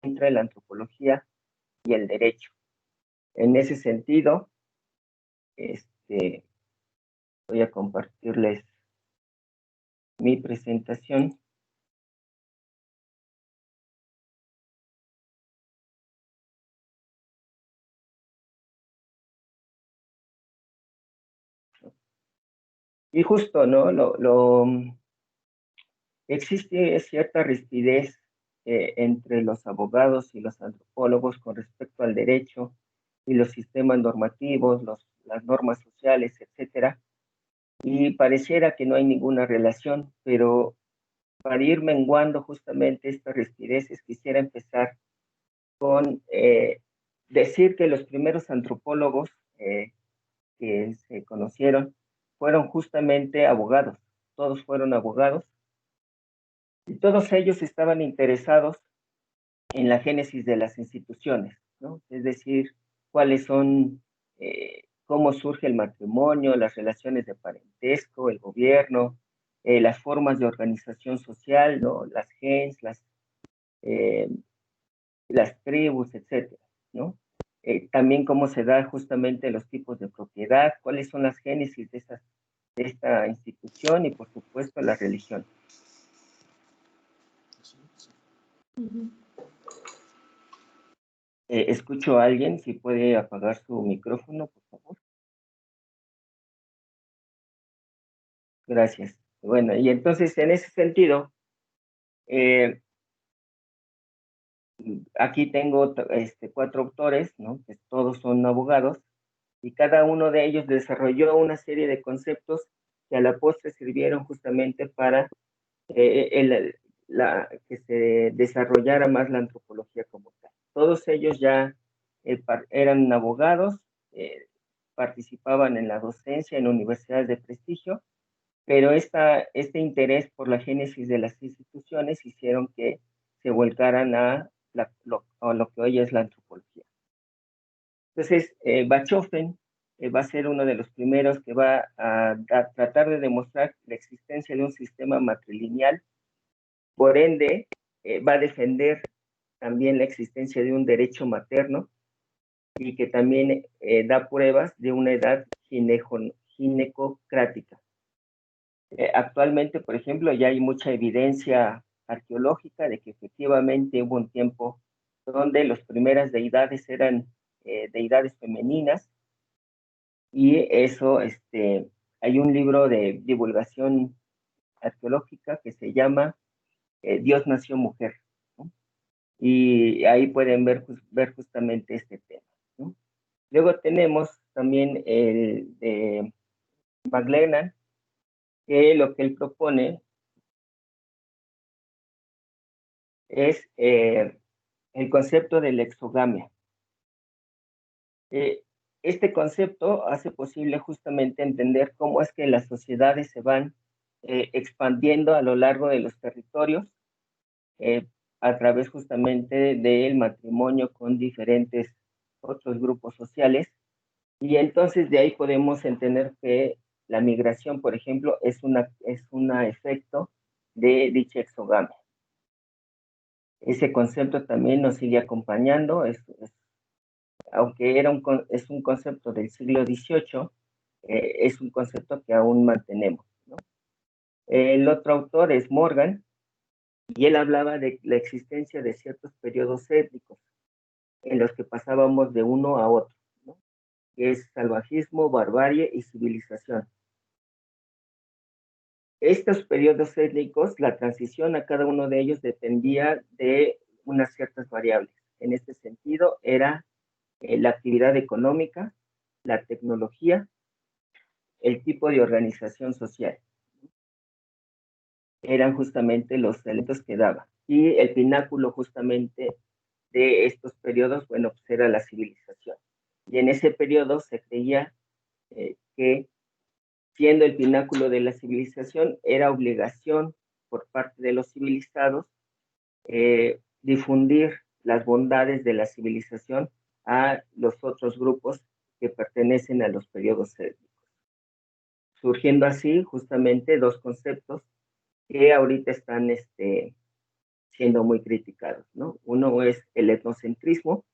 entre la antropología y el derecho. En ese sentido, voy a compartirles mi presentación. Y justo, ¿no? Existe cierta rispidez entre los abogados y los antropólogos con respecto al derecho y los sistemas normativos, las normas sociales, etcétera. Y pareciera que no hay ninguna relación, pero para ir menguando justamente estas rispideces, quisiera empezar con decir que los primeros antropólogos que se conocieron fueron justamente abogados, todos fueron abogados, y todos ellos estaban interesados en la génesis de las instituciones, ¿no? Es decir, cuáles son, cómo surge el matrimonio, las relaciones de parentesco, el gobierno, las formas de organización social, ¿no? Las gens, eh, las tribus, etcétera, ¿no? También cómo se da justamente los tipos de propiedad, cuáles son las génesis de esta institución y, por supuesto, la religión. Escucho a alguien, si puede apagar su micrófono, por favor. Gracias. Bueno, y entonces, en ese sentido, aquí tengo 4 autores, ¿no? Que todos son abogados, y cada uno de ellos desarrolló una serie de conceptos que a la postre sirvieron justamente para que se desarrollara más la antropología como tal. Todos ellos ya eran abogados, participaban en la docencia en universidades de prestigio, pero este interés por la génesis de las instituciones hicieron que se volcaran a lo que hoy es la antropología. Entonces, Bachofen va a ser uno de los primeros que va a tratar de demostrar la existencia de un sistema matrilineal. Por ende, va a defender también la existencia de un derecho materno y que también da pruebas de una edad ginecocrática. Actualmente, por ejemplo, ya hay mucha evidencia arqueológica de que efectivamente hubo un tiempo donde las primeras deidades eran deidades femeninas, y eso, hay un libro de divulgación arqueológica que se llama Dios nació mujer, ¿no? Y ahí pueden ver justamente este tema, ¿no? Luego tenemos también el de McLennan, que lo que él propone es el concepto de la exogamia. Este concepto hace posible justamente entender cómo es que las sociedades se van expandiendo a lo largo de los territorios a través justamente del matrimonio con diferentes otros grupos sociales. Y entonces de ahí podemos entender que la migración, por ejemplo, es un efecto de dicha exogamia. Ese concepto también nos sigue acompañando, aunque es un concepto del siglo XVIII, es un concepto que aún mantenemos, ¿no? El otro autor es Morgan, y él hablaba de la existencia de ciertos periodos étnicos en los que pasábamos de uno a otro, ¿no? Que es salvajismo, barbarie y civilización. Estos periodos étnicos, la transición a cada uno de ellos dependía de unas ciertas variables. En este sentido, era la actividad económica, la tecnología, el tipo de organización social. Eran justamente los elementos que daba. Y el pináculo justamente de estos periodos, bueno, pues era la civilización. Y en ese periodo se creía que siendo el pináculo de la civilización, era obligación por parte de los civilizados difundir las bondades de la civilización a los otros grupos que pertenecen a los periodos étnicos. Surgiendo así justamente dos conceptos que ahorita están siendo muy criticados, ¿no? Uno es el etnocentrismo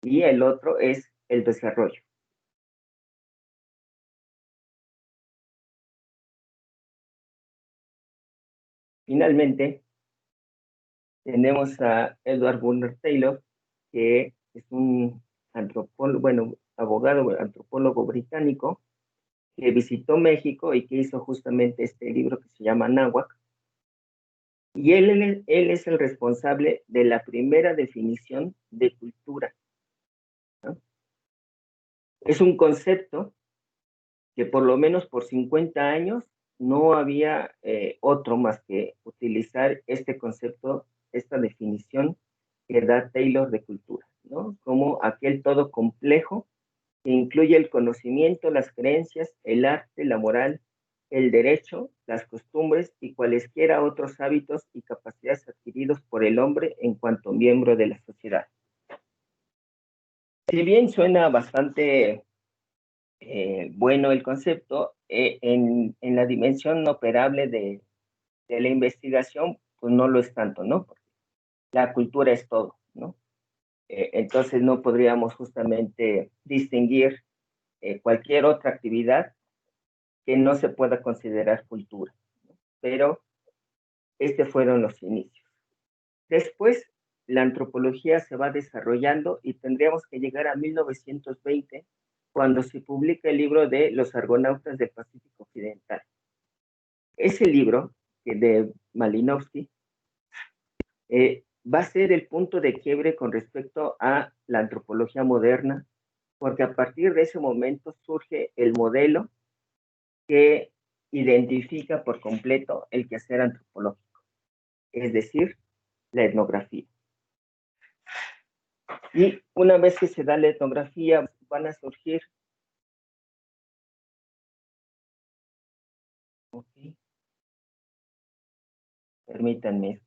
y el otro es el desarrollo. Finalmente, tenemos a Edward Bulmer Taylor, que es un antropólogo, bueno, abogado, antropólogo británico, que visitó México y que hizo justamente este libro que se llama Náhuac. Y él es el responsable de la primera definición de cultura, ¿no? Es un concepto que por lo menos por 50 años no había otro más que utilizar este concepto, esta definición que da Taylor de cultura, ¿no? Como aquel todo complejo que incluye el conocimiento, las creencias, el arte, la moral, el derecho, las costumbres y cualesquiera otros hábitos y capacidades adquiridos por el hombre en cuanto miembro de la sociedad. Si bien suena bastante bueno el concepto, en la dimensión operable de la investigación, pues no lo es tanto, ¿no? Porque la cultura es todo, ¿no? Entonces no podríamos justamente distinguir cualquier otra actividad que no se pueda considerar cultura, ¿no? Pero estos fueron los inicios. Después, la antropología se va desarrollando y tendríamos que llegar a 1920, cuando se publica el libro de Los Argonautas del Pacífico Occidental. Ese libro, de Malinowski, va a ser el punto de quiebre con respecto a la antropología moderna, porque a partir de ese momento surge el modelo que identifica por completo el quehacer antropológico, es decir, la etnografía. Y una vez que se da la etnografía, van a surgir... Okay. Permítanme.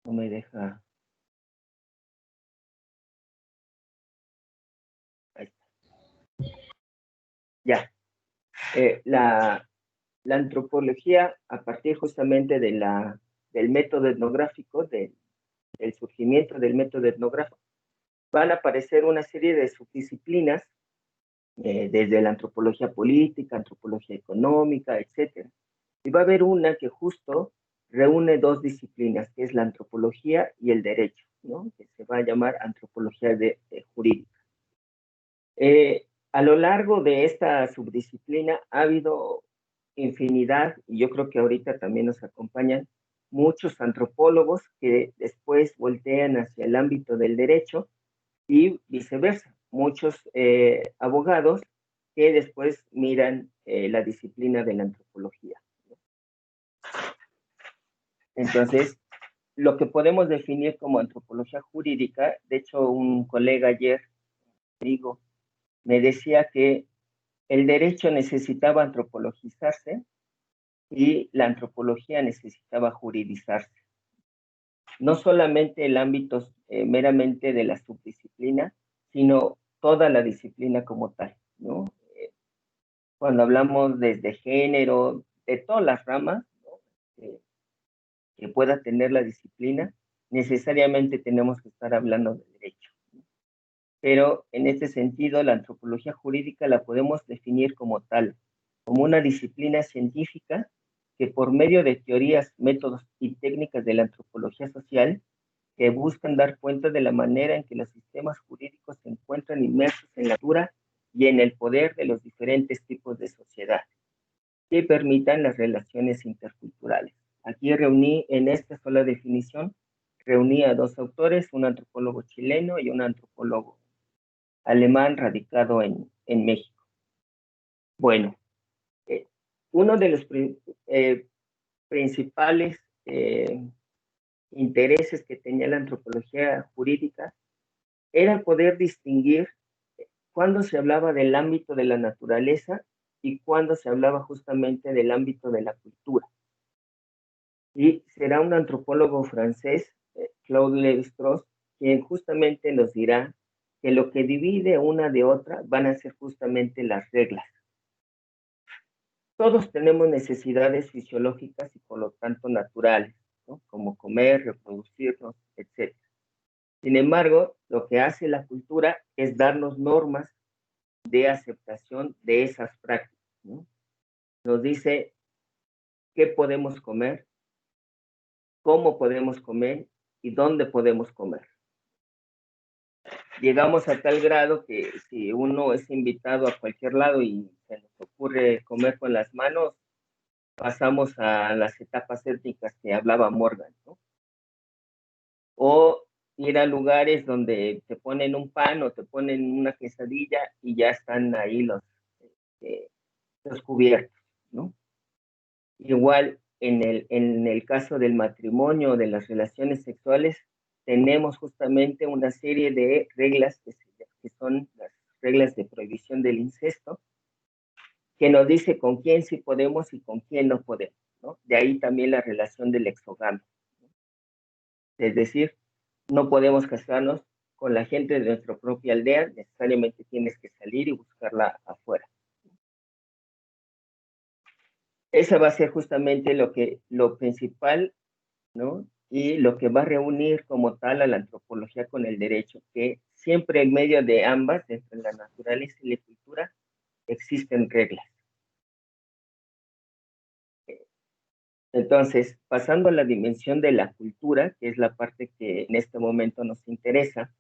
No me deja... Ahí está. Ya. La antropología, a partir justamente del método etnográfico, del surgimiento del método etnográfico, van a aparecer una serie de subdisciplinas, desde la antropología política, antropología económica, etcétera. Y va a haber una que justo reúne dos disciplinas, que es la antropología y el derecho, ¿no? Que se va a llamar antropología jurídica. A lo largo de esta subdisciplina ha habido infinidad, y yo creo que ahorita también nos acompañan muchos antropólogos que después voltean hacia el ámbito del derecho y viceversa, muchos abogados que después miran la disciplina de la antropología. Entonces, lo que podemos definir como antropología jurídica, de hecho un colega ayer, digo, me decía que el derecho necesitaba antropologizarse y la antropología necesitaba juridizarse. No solamente el ámbito meramente de la subdisciplina, sino toda la disciplina como tal, ¿no? Cuando hablamos desde género, de todas las ramas, ¿no? Que pueda tener la disciplina, necesariamente tenemos que estar hablando de derecho. Pero en este sentido, la antropología jurídica la podemos definir como tal, como una disciplina científica que por medio de teorías, métodos y técnicas de la antropología social, que buscan dar cuenta de la manera en que los sistemas jurídicos se encuentran inmersos en la cultura y en el poder de los diferentes tipos de sociedad, que permitan las relaciones interculturales. Aquí reuní en esta sola definición, reuní a dos autores, un antropólogo chileno y un antropólogo alemán radicado en México. Bueno, uno de los principales intereses que tenía la antropología jurídica era poder distinguir cuándo se hablaba del ámbito de la naturaleza y cuándo se hablaba justamente del ámbito de la cultura. Y será un antropólogo francés, Claude Lévi-Strauss, quien justamente nos dirá que lo que divide una de otra van a ser justamente las reglas. todos tenemos necesidades fisiológicas y por lo tanto naturales, ¿no? Como comer, reproducirnos, etc. Sin embargo, lo que hace la cultura es darnos normas de aceptación de esas prácticas, ¿no? Nos dice qué podemos comer, cómo podemos comer y dónde podemos comer. Llegamos a tal grado que si uno es invitado a cualquier lado y se nos ocurre comer con las manos, pasamos a las etapas étnicas que hablaba Morgan, ¿no? O ir a lugares donde te ponen un pan o te ponen una quesadilla y ya están ahí los cubiertos, ¿no? Igual en el caso del matrimonio o de las relaciones sexuales, tenemos justamente una serie de reglas que son las reglas de prohibición del incesto, que nos dice con quién sí podemos y con quién no podemos, ¿no? De ahí también la relación del exogamia. Es decir, no podemos casarnos con la gente de nuestra propia aldea, necesariamente tienes que salir y buscarla afuera. Esa va a ser justamente lo principal, ¿no? Y lo que va a reunir como tal a la antropología con el derecho, que siempre en medio de ambas, entre la naturaleza y la cultura, existen reglas. Entonces, pasando a la dimensión de la cultura, que es la parte que en este momento nos interesa,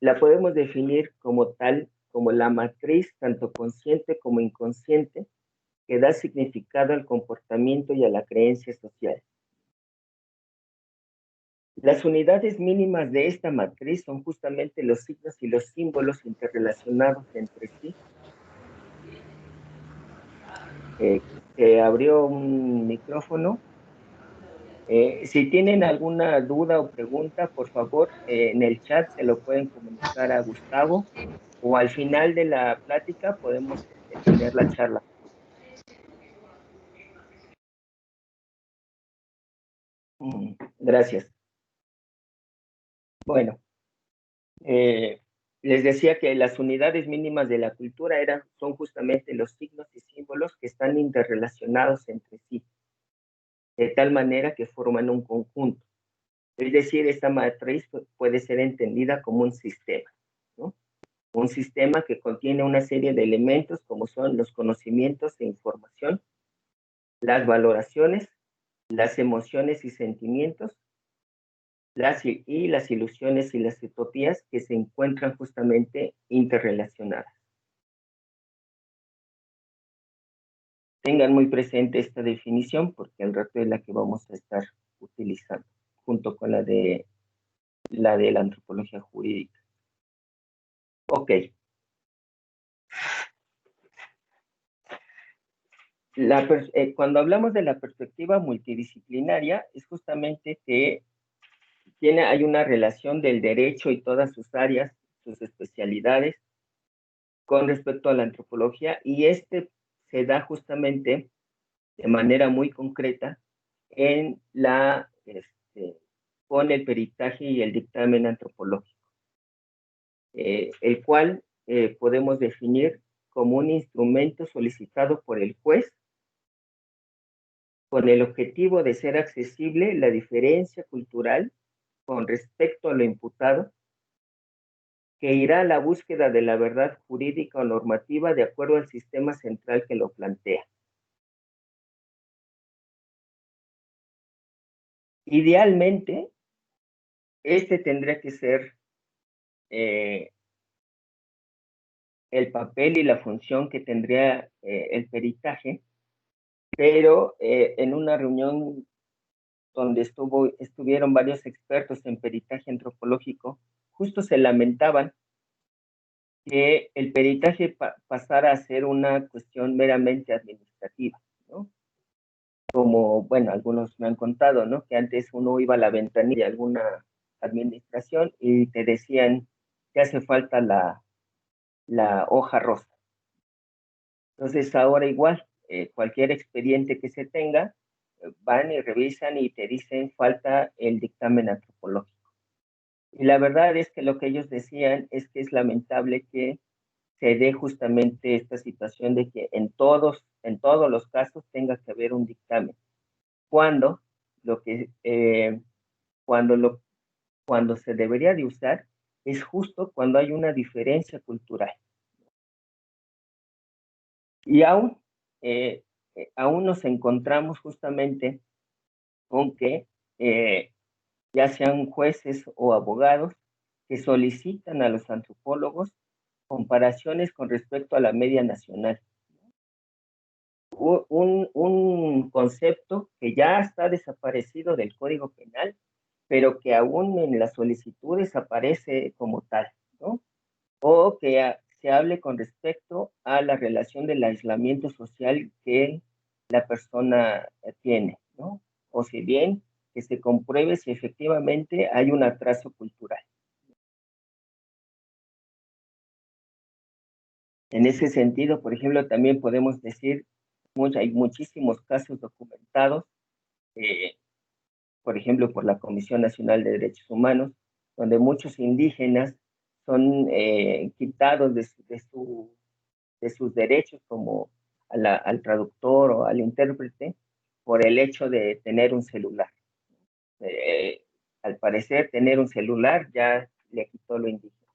la podemos definir como tal, como la matriz, tanto consciente como inconsciente, que da significado al comportamiento y a la creencia social. Las unidades mínimas de esta matriz son justamente los signos y los símbolos interrelacionados entre sí. Se abrió un micrófono. Si tienen alguna duda o pregunta, por favor, en el chat se lo pueden comunicar a Gustavo o al final de la plática podemos tener la charla. Gracias. Bueno, les decía que las unidades mínimas de la cultura son justamente los signos y símbolos que están interrelacionados entre sí, de tal manera que forman un conjunto. Es decir, esta matriz puede ser entendida como un sistema, ¿no? Un sistema que contiene una serie de elementos como son los conocimientos e información, las valoraciones, las emociones y sentimientos, las ilusiones y las utopías que se encuentran justamente interrelacionadas. Tengan muy presente esta definición porque al rato es la que vamos a estar utilizando, junto con la de la antropología jurídica. Ok. Cuando hablamos de la perspectiva multidisciplinaria, es justamente que hay una relación del derecho y todas sus áreas, sus especialidades, con respecto a la antropología, y se da justamente de manera muy concreta con el peritaje y el dictamen antropológico, el cual podemos definir como un instrumento solicitado por el juez con el objetivo de ser accesible la diferencia cultural con respecto a lo imputado, que irá a la búsqueda de la verdad jurídica o normativa de acuerdo al sistema central que lo plantea. Idealmente, tendría que ser el papel y la función que tendría el peritaje, pero en una reunión donde estuvieron varios expertos en peritaje antropológico, justo se lamentaban que el peritaje pasara a ser una cuestión meramente administrativa, ¿no? Como, bueno, algunos me han contado, ¿no? Que antes uno iba a la ventanilla de alguna administración y te decían que hace falta la hoja rosa. Entonces ahora igual, cualquier expediente que se tenga, van y revisan y te dicen falta el dictamen antropológico. Y la verdad es que lo que ellos decían es que es lamentable que se dé justamente esta situación de que en todos los casos tenga que haber un dictamen. Cuando lo que cuando lo cuando se debería de usar es justo cuando hay una diferencia cultural. Y aún nos encontramos justamente con que ya sean jueces o abogados que solicitan a los antropólogos comparaciones con respecto a la media nacional. Un concepto que ya está desaparecido del Código Penal, pero que aún en las solicitudes aparece como tal, ¿no? O que se hable con respecto a la relación del aislamiento social que la persona tiene, ¿no? O si bien que se compruebe si efectivamente hay un atraso cultural. En ese sentido, por ejemplo, también podemos decir, hay muchísimos casos documentados, eh, por ejemplo, por la Comisión Nacional de Derechos Humanos, donde muchos indígenas son quitados de sus derechos como al traductor o al intérprete por el hecho de tener un celular. Eh, Al parecer, tener un celular ya le quitó lo indígena.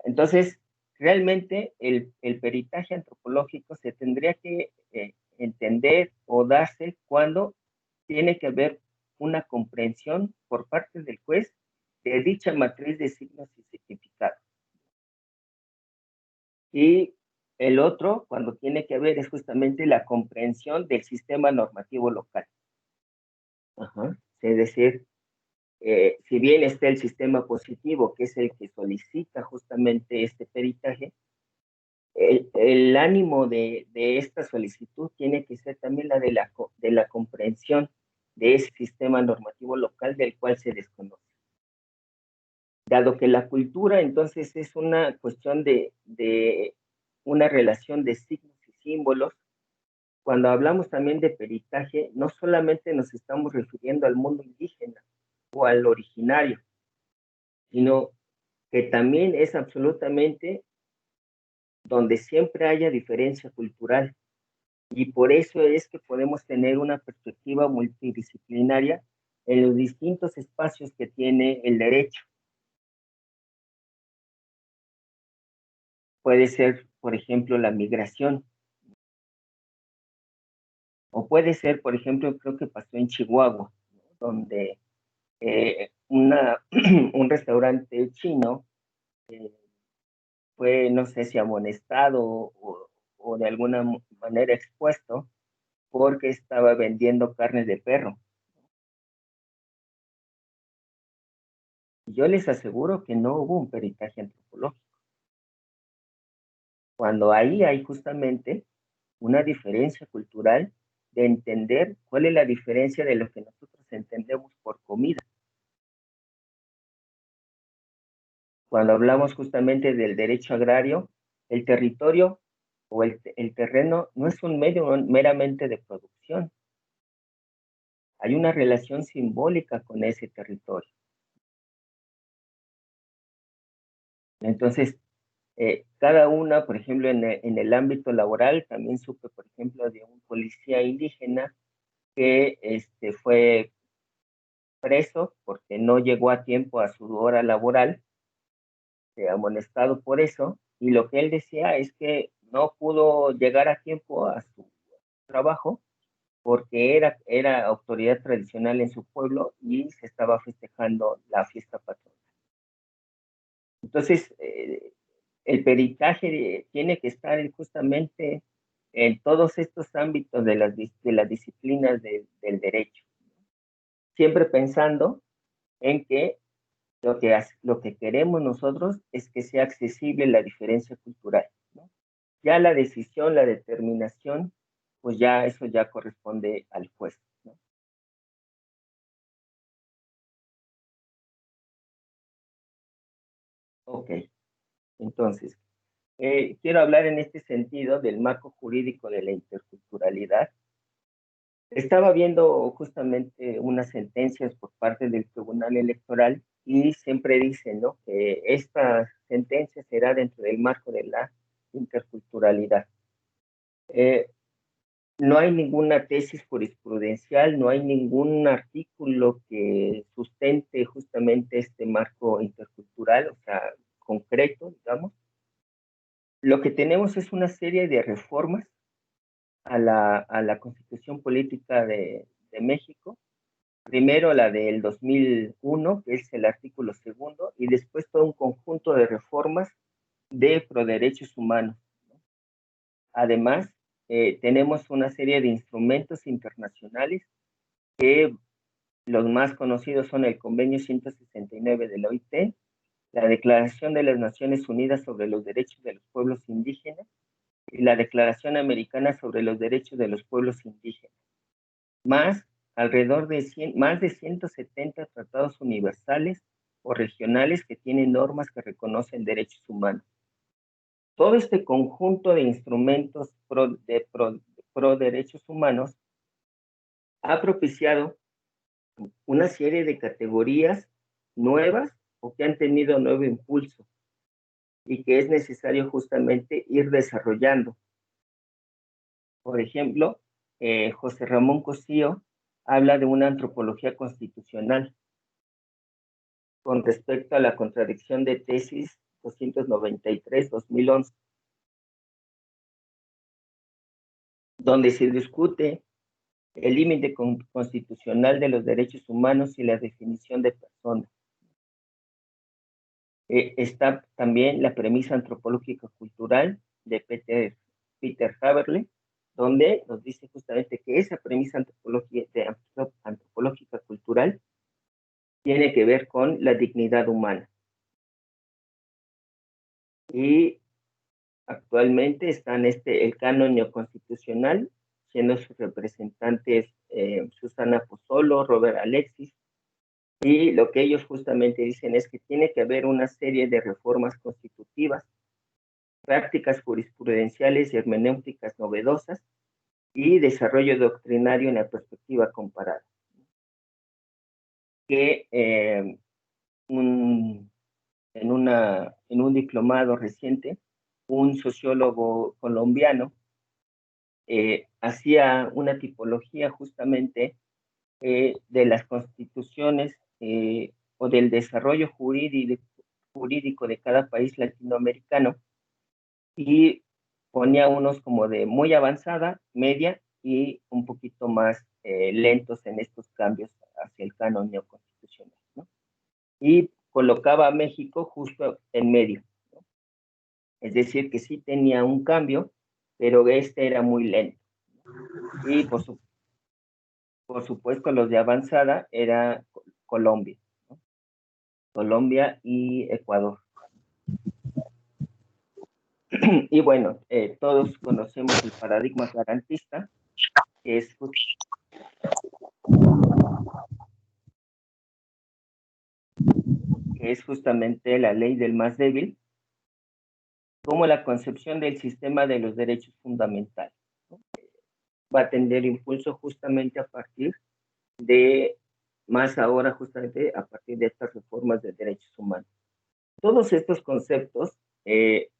Entonces, realmente el peritaje antropológico se tendría que entender o darse cuando tiene que haber una comprensión por parte del juez de dicha matriz de signos y significados. Y el otro, cuando tiene que haber, es justamente la comprensión del sistema normativo local. Ajá. Es decir, si bien está el sistema positivo, que es el que solicita justamente este peritaje, el ánimo de esta solicitud tiene que ser también la de la comprensión de ese sistema normativo local del cual se desconoce. Dado que la cultura entonces es una cuestión de una relación de signos y símbolos, cuando hablamos también de peritaje, no solamente nos estamos refiriendo al mundo indígena o al originario, sino que también es absolutamente donde siempre haya diferencia cultural. Y por eso es que podemos tener una perspectiva multidisciplinaria en los distintos espacios que tiene el derecho. Puede ser, por ejemplo, la migración, o puede ser, por ejemplo, creo que pasó en Chihuahua, ¿no? Donde un restaurante chino eh, fue, no sé si amonestado o de alguna manera expuesto porque estaba vendiendo carne de perro. Yo les aseguro que no hubo un peritaje antropológico, cuando ahí hay justamente una diferencia cultural de entender cuál es la diferencia de lo que nosotros entendemos por comida. Cuando hablamos justamente del derecho agrario, el territorio o el terreno no es un medio meramente de producción, hay una relación simbólica con ese territorio. Entonces, cada una, por ejemplo, en el ámbito laboral, también supe, por ejemplo, de un policía indígena que fue preso porque no llegó a tiempo a su hora laboral, amonestado por eso, y lo que él decía es que no pudo llegar a tiempo a su trabajo porque era autoridad tradicional en su pueblo y se estaba festejando la fiesta patronal. Entonces, el peritaje tiene que estar justamente en todos estos ámbitos de las disciplinas del derecho, siempre pensando en que lo que queremos nosotros es que sea accesible la diferencia cultural, ¿no? Ya la decisión, la determinación, pues ya eso ya corresponde al juez, ¿no? Ok, entonces, quiero hablar en este sentido del marco jurídico de la interculturalidad. Estaba viendo justamente unas sentencias por parte del Tribunal Electoral y siempre dicen, ¿no?, que esta sentencia será dentro del marco de la interculturalidad. No hay ninguna tesis jurisprudencial, no hay ningún artículo que sustente justamente este marco intercultural, o sea, concreto, digamos. Lo que tenemos es una serie de reformas a la Constitución Política de México. Primero la del 2001, que es el artículo segundo, y después todo un conjunto de reformas de proderechos humanos. Además, tenemos una serie de instrumentos internacionales que los más conocidos son el Convenio 169 de la OIT, la Declaración de las Naciones Unidas sobre los Derechos de los Pueblos Indígenas y la Declaración Americana sobre los Derechos de los Pueblos Indígenas, más alrededor de más de 170 tratados universales o regionales que tienen normas que reconocen derechos humanos. Todo este conjunto de instrumentos pro derechos humanos ha propiciado una serie de categorías nuevas o que han tenido nuevo impulso y que es necesario justamente ir desarrollando. Por ejemplo, José Ramón Cosío habla de una antropología constitucional con respecto a la contradicción de tesis 293-2011, donde se discute el límite constitucional de los derechos humanos y la definición de persona. Está también la premisa antropológica cultural de Peter Haberle, donde nos dice justamente que esa premisa antropológica cultural tiene que ver con la dignidad humana. Y actualmente están el canon neoconstitucional, siendo sus representantes Susana Pozzolo, Robert Alexis, y lo que ellos justamente dicen es que tiene que haber una serie de reformas constitutivas, prácticas jurisprudenciales y hermenéuticas novedosas y desarrollo doctrinario en la perspectiva comparada. Que en un diplomado reciente, un sociólogo colombiano hacía una tipología justamente de las constituciones o del desarrollo jurídico de cada país latinoamericano y ponía unos como de muy avanzada, media y un poquito más lentos en estos cambios hacia el canon neoconstitucional, ¿no? Y colocaba a México justo en medio, ¿no? Es decir, que sí tenía un cambio, pero este era muy lento. Y por supuesto, los de avanzada era Colombia, ¿no? Colombia y Ecuador. Y bueno, todos conocemos el paradigma garantista, que es justamente la ley del más débil, como la concepción del sistema de los derechos fundamentales, ¿no? Va a tener impulso justamente a partir de, más ahora justamente a partir de estas reformas de derechos humanos. Todos estos conceptos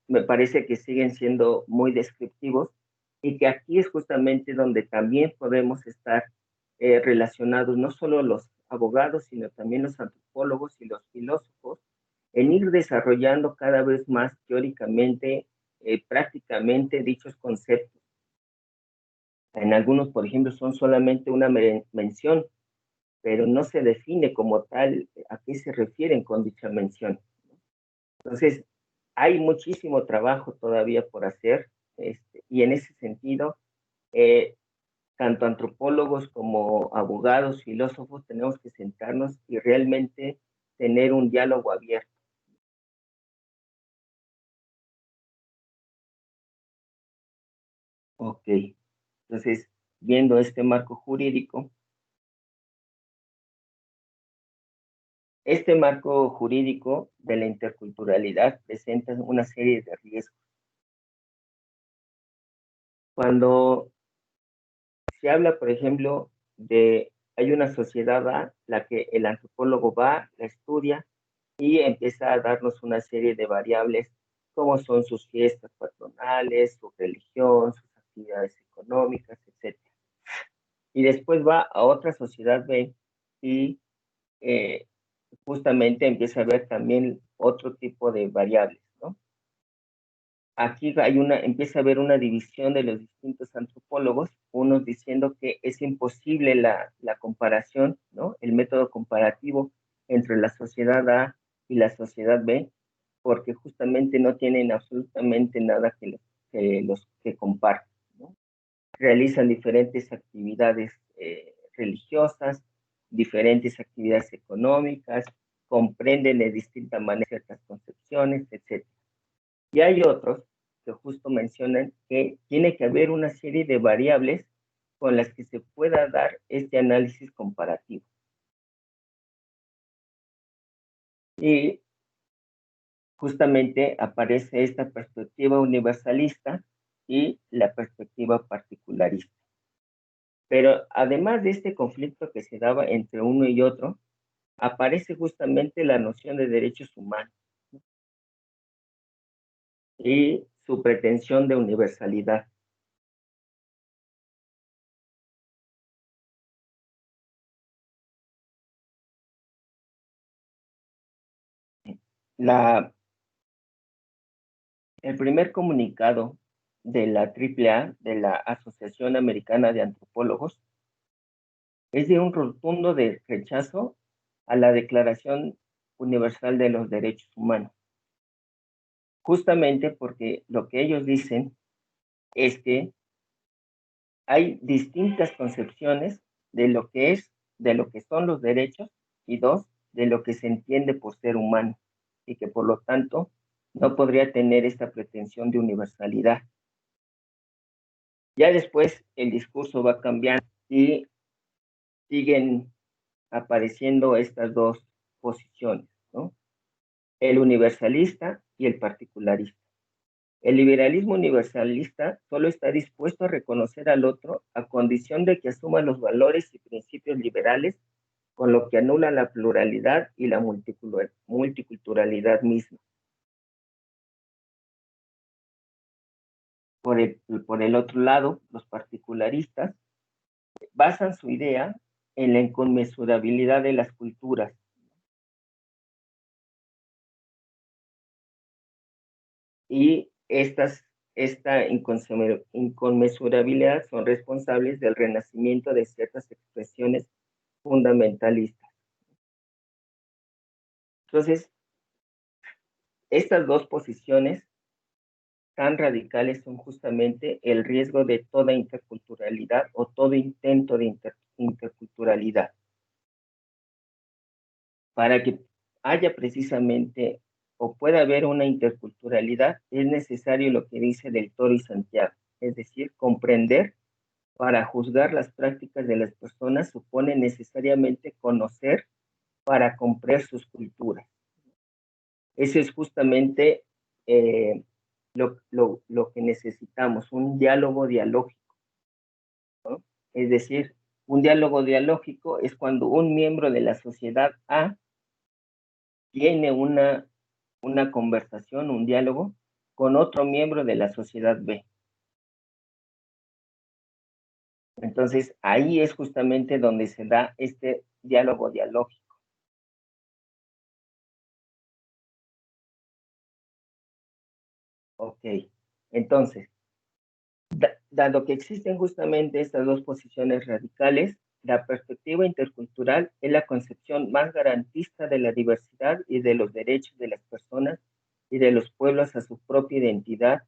me parece que siguen siendo muy descriptivos y que aquí es justamente donde también podemos estar relacionados, no solo los abogados, sino también los antropólogos y los filósofos, en ir desarrollando cada vez más teóricamente, prácticamente dichos conceptos. En algunos, por ejemplo, son solamente una mención, pero no se define como tal a qué se refieren con dicha mención. Entonces, hay muchísimo trabajo todavía por hacer, y en ese sentido, tanto antropólogos como abogados, filósofos, tenemos que sentarnos y realmente tener un diálogo abierto. Ok, entonces, viendo este marco jurídico, este marco jurídico de la interculturalidad presenta una serie de riesgos. Cuando se habla, por ejemplo, hay una sociedad A, la que el antropólogo va, la estudia, y empieza a darnos una serie de variables como son sus fiestas patronales, su religión, sus actividades económicas, etcétera. Y después va a otra sociedad B y eh, justamente empieza a ver también otro tipo de variables, ¿no? Aquí empieza a haber una división de los distintos antropólogos, unos diciendo que es imposible la comparación, ¿no? El método comparativo entre la sociedad A y la sociedad B, porque justamente no tienen absolutamente nada que comparten, ¿no? Realizan diferentes actividades religiosas, diferentes actividades económicas, comprenden de distinta manera ciertas concepciones, etc. Y hay otros que justo mencionan que tiene que haber una serie de variables con las que se pueda dar este análisis comparativo. Y justamente aparece esta perspectiva universalista y la perspectiva particularista. Pero además de este conflicto que se daba entre uno y otro, aparece justamente la noción de derechos humanos y su pretensión de universalidad. La, el primer comunicado de la AAA, de la Asociación Americana de Antropólogos, es de un rotundo rechazo a la Declaración Universal de los Derechos Humanos, justamente porque lo que ellos dicen es que hay distintas concepciones de lo que son los derechos y dos, de lo que se entiende por ser humano y que por lo tanto no podría tener esta pretensión de universalidad. Ya después el discurso va cambiando y siguen apareciendo estas dos posiciones, ¿no? El universalista y el particularista. El liberalismo universalista solo está dispuesto a reconocer al otro a condición de que asuma los valores y principios liberales, con lo que anula la pluralidad y la multiculturalidad misma. Por el otro lado, los particularistas basan su idea en la inconmensurabilidad de las culturas. Y esta inconmensurabilidad son responsables del renacimiento de ciertas expresiones fundamentalistas. Entonces, estas dos posiciones tan radicales son justamente el riesgo de toda interculturalidad o todo intento de interculturalidad. Para que haya precisamente o pueda haber una interculturalidad, es necesario lo que dice del Toro y Santiago, es decir, comprender. Para juzgar las prácticas de las personas supone necesariamente conocer para comprender sus culturas. Eso es justamente eh, lo que necesitamos, un diálogo dialógico, ¿no? Es decir, un diálogo dialógico es cuando un miembro de la sociedad A tiene una conversación, un diálogo con otro miembro de la sociedad B. Entonces, ahí es justamente donde se da este diálogo dialógico. Ok, entonces, dado que existen justamente estas dos posiciones radicales, la perspectiva intercultural es la concepción más garantista de la diversidad y de los derechos de las personas y de los pueblos a su propia identidad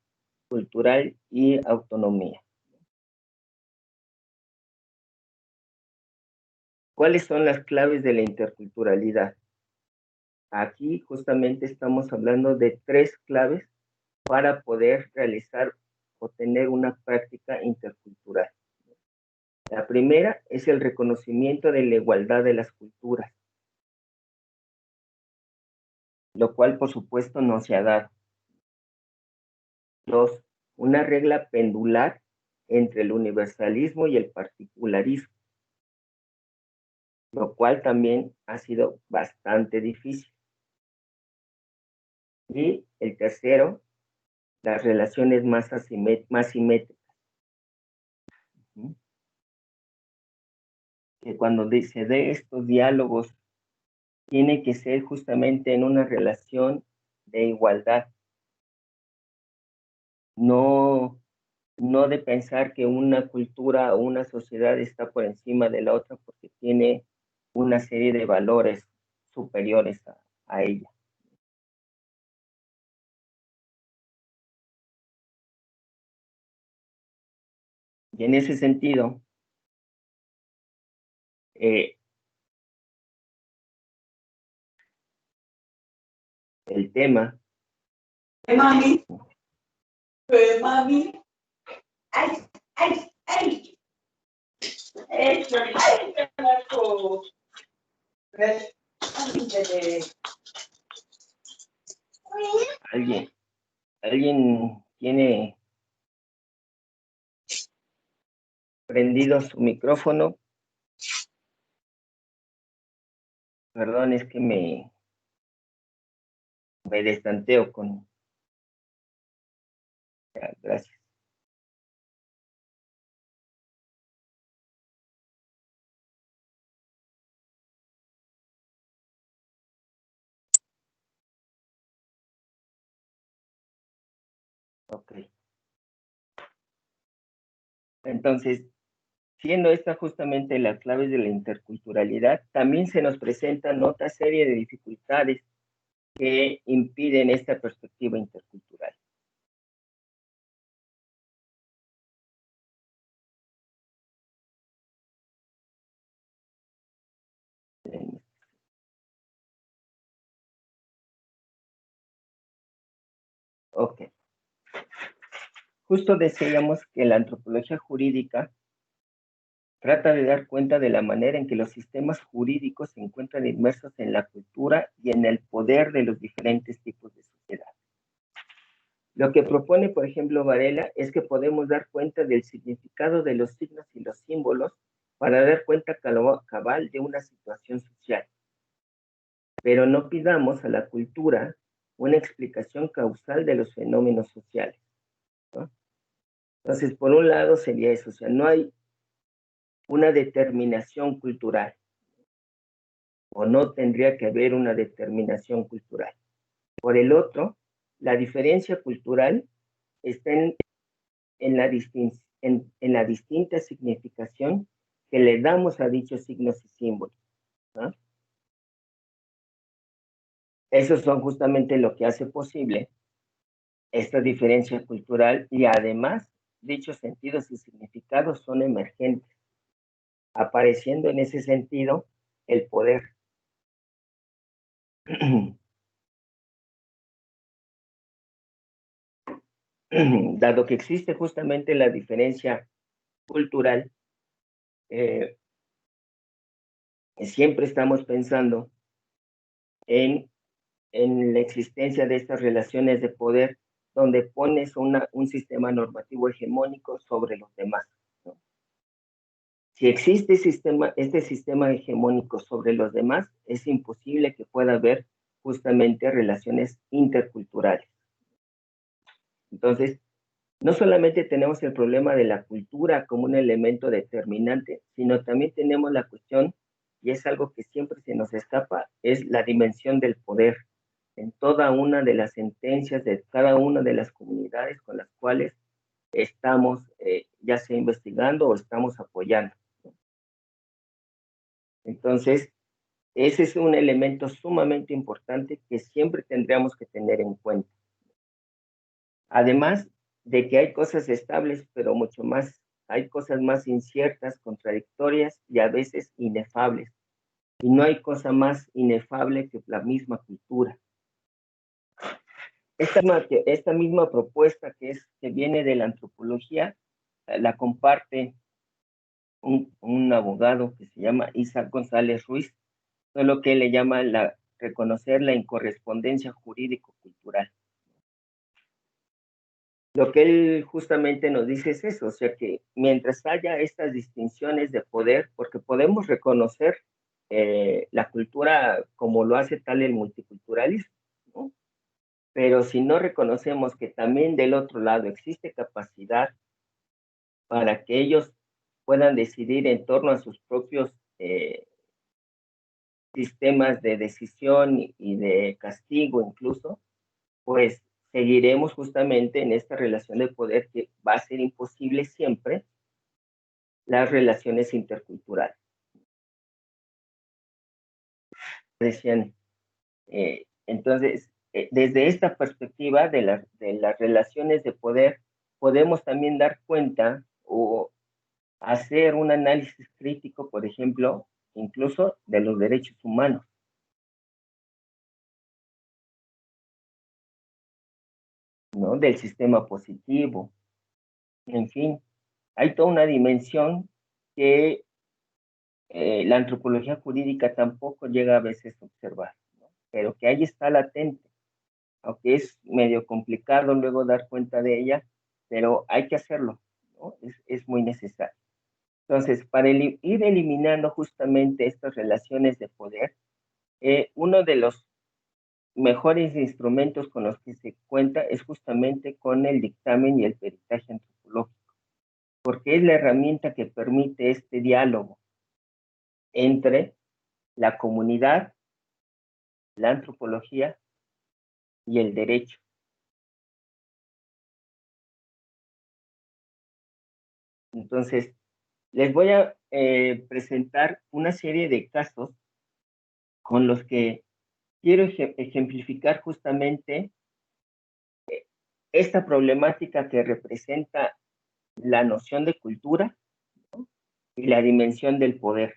cultural y autonomía. ¿Cuáles son las claves de la interculturalidad? Aquí justamente estamos hablando de tres claves para poder realizar o tener una práctica intercultural. La primera es el reconocimiento de la igualdad de las culturas, lo cual por supuesto no se ha dado. Dos, una regla pendular entre el universalismo y el particularismo, lo cual también ha sido bastante difícil. Y el tercero, las relaciones más simétricas. Que cuando se dé estos diálogos, tiene que ser justamente en una relación de igualdad, no, no de pensar que una cultura o una sociedad está por encima de la otra porque tiene una serie de valores superiores a ella. Y en ese sentido, el tema... Mami, mami, ay, ay, ay. Eso, ay, Marco. ¿Alguien tiene prendido su micrófono? Perdón, es que me destanteo con... Ya, gracias. Ok. Entonces, siendo esta justamente las claves de la interculturalidad, también se nos presentan otra serie de dificultades que impiden esta perspectiva intercultural. Ok. Justo decíamos que la antropología jurídica trata de dar cuenta de la manera en que los sistemas jurídicos se encuentran inmersos en la cultura y en el poder de los diferentes tipos de sociedad. Lo que propone, por ejemplo, Varela, es que podemos dar cuenta del significado de los signos y los símbolos para dar cuenta cabal de una situación social. Pero no pidamos a la cultura una explicación causal de los fenómenos sociales, ¿no? Entonces, por un lado sería eso, o sea, no hay una determinación cultural, o no tendría que haber una determinación cultural. Por el otro, la diferencia cultural está en la distinta significación que le damos a dichos signos y símbolos, ¿no? Esos son justamente lo que hace posible esta diferencia cultural y además dichos sentidos y significados son emergentes, apareciendo en ese sentido el poder. Dado que existe justamente la diferencia cultural, siempre estamos pensando en la existencia de estas relaciones de poder donde pones un sistema normativo hegemónico sobre los demás, ¿no? Si existe este sistema hegemónico sobre los demás, es imposible que pueda haber justamente relaciones interculturales. Entonces, no solamente tenemos el problema de la cultura como un elemento determinante, sino también tenemos la cuestión, y es algo que siempre se nos escapa, es la dimensión del poder en toda una de las sentencias de cada una de las comunidades con las cuales estamos ya sea investigando o estamos apoyando. Entonces, ese es un elemento sumamente importante que siempre tendríamos que tener en cuenta. Además de que hay cosas estables, pero mucho más, hay cosas más inciertas, contradictorias y a veces inefables. Y no hay cosa más inefable que la misma cultura. Esta misma propuesta que viene de la antropología, la comparte un abogado que se llama Isaac González Ruiz, solo que le llama reconocer la incorrespondencia jurídico-cultural. Lo que él justamente nos dice es eso, o sea que mientras haya estas distinciones de poder, porque podemos reconocer la cultura como lo hace tal el multiculturalismo, ¿no? Pero si no reconocemos que también del otro lado existe capacidad para que ellos puedan decidir en torno a sus propios sistemas de decisión y de castigo incluso, pues seguiremos justamente en esta relación de poder que va a ser imposible siempre las relaciones interculturales. Decían, entonces, desde esta perspectiva de las relaciones de poder, podemos también dar cuenta o hacer un análisis crítico, por ejemplo, incluso de los derechos humanos. ¿No? Del sistema positivo, en fin, hay toda una dimensión que la antropología jurídica tampoco llega a veces a observar, ¿no? Pero que ahí está latente, aunque es medio complicado luego dar cuenta de ella, pero hay que hacerlo, ¿no? Es muy necesario. Entonces, para ir eliminando justamente estas relaciones de poder, uno de los mejores instrumentos con los que se cuenta es justamente con el dictamen y el peritaje antropológico, porque es la herramienta que permite este diálogo entre la comunidad, la antropología y el derecho. Entonces, les voy a presentar una serie de casos con los que quiero ejemplificar justamente esta problemática que representa la noción de cultura y la dimensión del poder.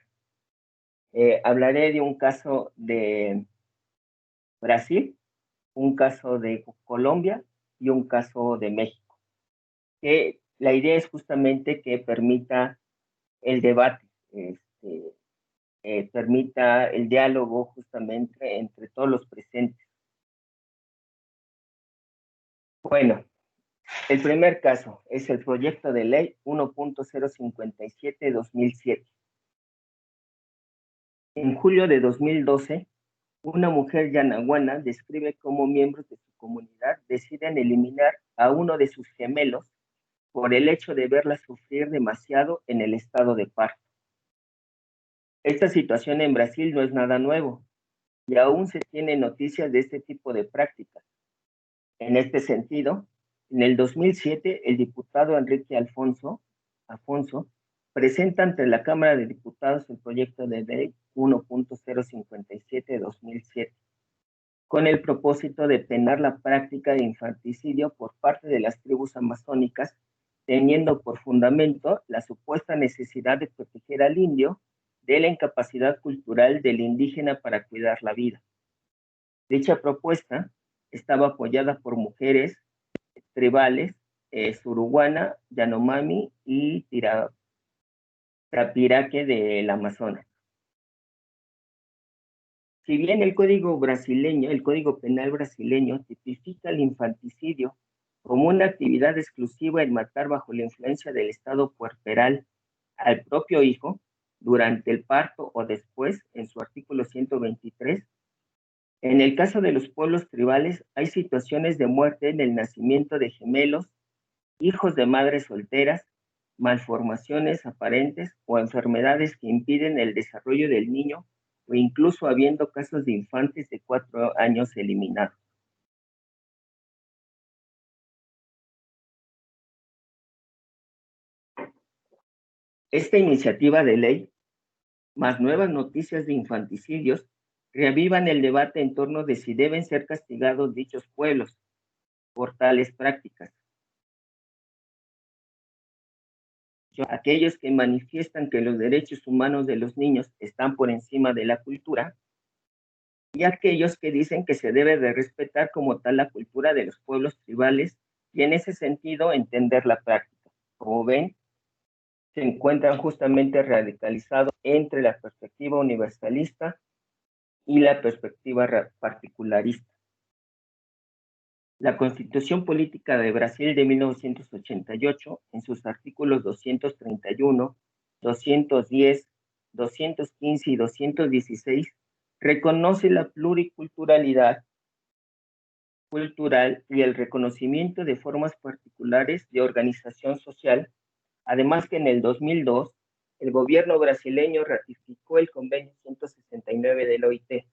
Hablaré de un caso de Brasil, un caso de Colombia y un caso de México. Que la idea es justamente que permita el debate, permita el diálogo justamente entre todos los presentes. Bueno, el primer caso es el proyecto de ley 1.057/2007. En julio de 2012, una mujer yanaguana describe cómo miembros de su comunidad deciden eliminar a uno de sus gemelos por el hecho de verla sufrir demasiado en el estado de parto. Esta situación en Brasil no es nada nuevo y aún se tienen noticias de este tipo de prácticas. En este sentido, en el 2007, el diputado Enrique Afonso presenta ante la Cámara de Diputados el proyecto de ley 1.057/2007, con el propósito de penar la práctica de infanticidio por parte de las tribus amazónicas, teniendo por fundamento la supuesta necesidad de proteger al indio de la incapacidad cultural del indígena para cuidar la vida. Dicha propuesta estaba apoyada por mujeres tribales, Suruguana, Yanomami y Tapiraque del Amazonas. Si bien el código penal brasileño tipifica el infanticidio como una actividad exclusiva en matar bajo la influencia del estado puerperal al propio hijo durante el parto o después, en su artículo 123, en el caso de los pueblos tribales hay situaciones de muerte en el nacimiento de gemelos, hijos de madres solteras, malformaciones aparentes o enfermedades que impiden el desarrollo del niño, o incluso habiendo casos de infantes de 4 años eliminados. Esta iniciativa de ley, más nuevas noticias de infanticidios, reavivan el debate en torno de si deben ser castigados dichos pueblos por tales prácticas. Aquellos que manifiestan que los derechos humanos de los niños están por encima de la cultura, y aquellos que dicen que se debe de respetar como tal la cultura de los pueblos tribales y en ese sentido entender la práctica. Como ven, se encuentran justamente radicalizados entre la perspectiva universalista y la perspectiva particularista. La Constitución Política de Brasil de 1988, en sus artículos 231, 210, 215 y 216, reconoce la pluriculturalidad cultural y el reconocimiento de formas particulares de organización social, además que en el 2002 el gobierno brasileño ratificó el convenio 169 del OIT,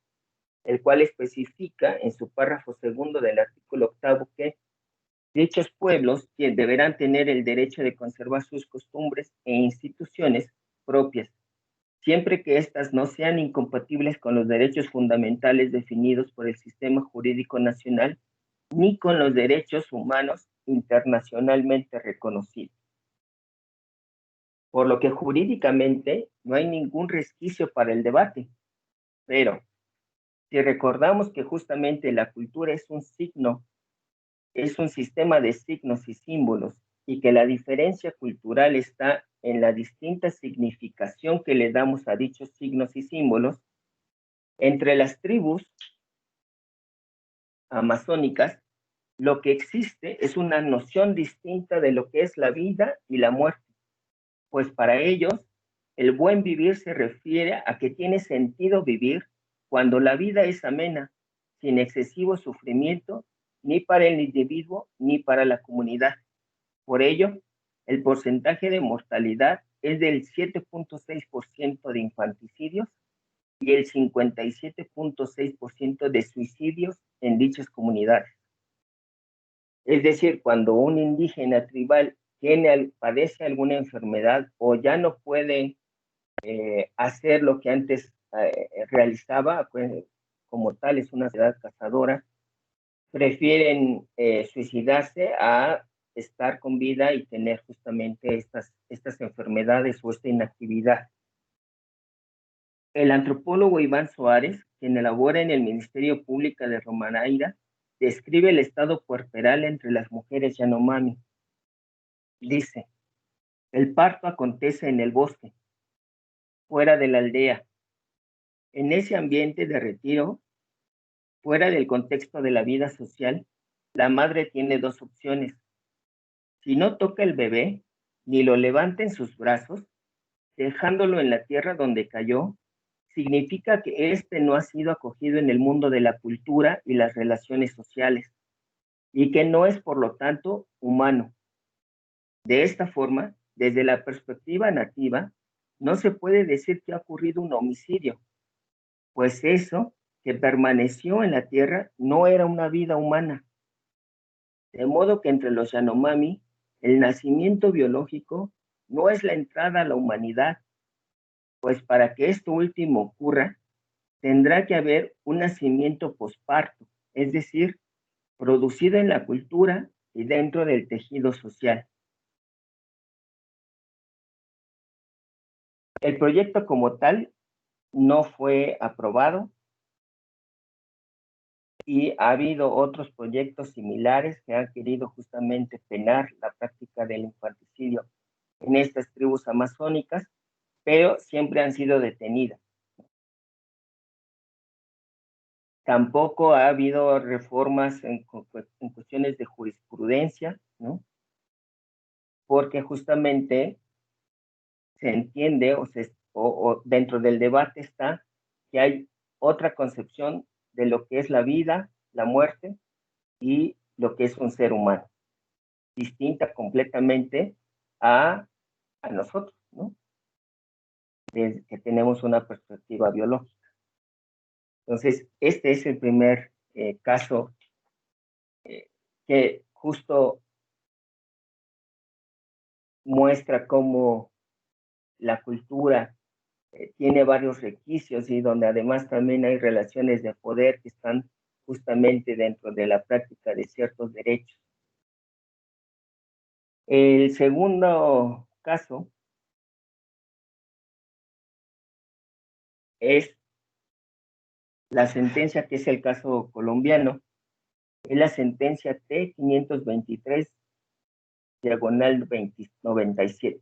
el cual especifica en su párrafo segundo del artículo octavo que dichos pueblos deberán tener el derecho de conservar sus costumbres e instituciones propias, siempre que éstas no sean incompatibles con los derechos fundamentales definidos por el sistema jurídico nacional ni con los derechos humanos internacionalmente reconocidos. Por lo que jurídicamente no hay ningún resquicio para el debate, pero si recordamos que justamente la cultura es un signo, es un sistema de signos y símbolos, y que la diferencia cultural está en la distinta significación que le damos a dichos signos y símbolos, entre las tribus amazónicas, lo que existe es una noción distinta de lo que es la vida y la muerte, pues para ellos el buen vivir se refiere a que tiene sentido vivir cuando la vida es amena, sin excesivo sufrimiento, ni para el individuo ni para la comunidad. Por ello, el porcentaje de mortalidad es del 7.6% de infanticidios y el 57.6% de suicidios en dichas comunidades. Es decir, cuando un indígena tribal padece alguna enfermedad o ya no puede hacer lo que antes realizaba, pues, como tal es una sociedad cazadora, prefieren suicidarse a estar con vida y tener justamente estas enfermedades o esta inactividad. El antropólogo Iván Suárez, quien elabora en el Ministerio Público de Romaneira, describe el estado puerperal entre las mujeres Yanomami. Dice, el parto acontece en el bosque, fuera de la aldea. En ese ambiente de retiro, fuera del contexto de la vida social, la madre tiene dos opciones. Si no toca el bebé, ni lo levanta en sus brazos, dejándolo en la tierra donde cayó, significa que éste no ha sido acogido en el mundo de la cultura y las relaciones sociales, y que no es, por lo tanto, humano. De esta forma, desde la perspectiva nativa, no se puede decir que ha ocurrido un homicidio, pues eso que permaneció en la tierra no era una vida humana. De modo que entre los Yanomami, el nacimiento biológico no es la entrada a la humanidad, pues para que esto último ocurra, tendrá que haber un nacimiento posparto, es decir, producido en la cultura y dentro del tejido social. El proyecto como tal no fue aprobado y ha habido otros proyectos similares que han querido justamente penar la práctica del infanticidio en estas tribus amazónicas, pero siempre han sido detenidas. Tampoco ha habido reformas en cuestiones de jurisprudencia, ¿no? Porque justamente se entiende o dentro del debate está que hay otra concepción de lo que es la vida, la muerte y lo que es un ser humano, distinta completamente a nosotros, ¿no? Desde que tenemos una perspectiva biológica. Entonces, este es el primer caso que justo muestra cómo la cultura tiene varios requisitos y donde además también hay relaciones de poder que están justamente dentro de la práctica de ciertos derechos. El segundo caso es la sentencia, que es el caso colombiano, es la sentencia T523, diagonal 97.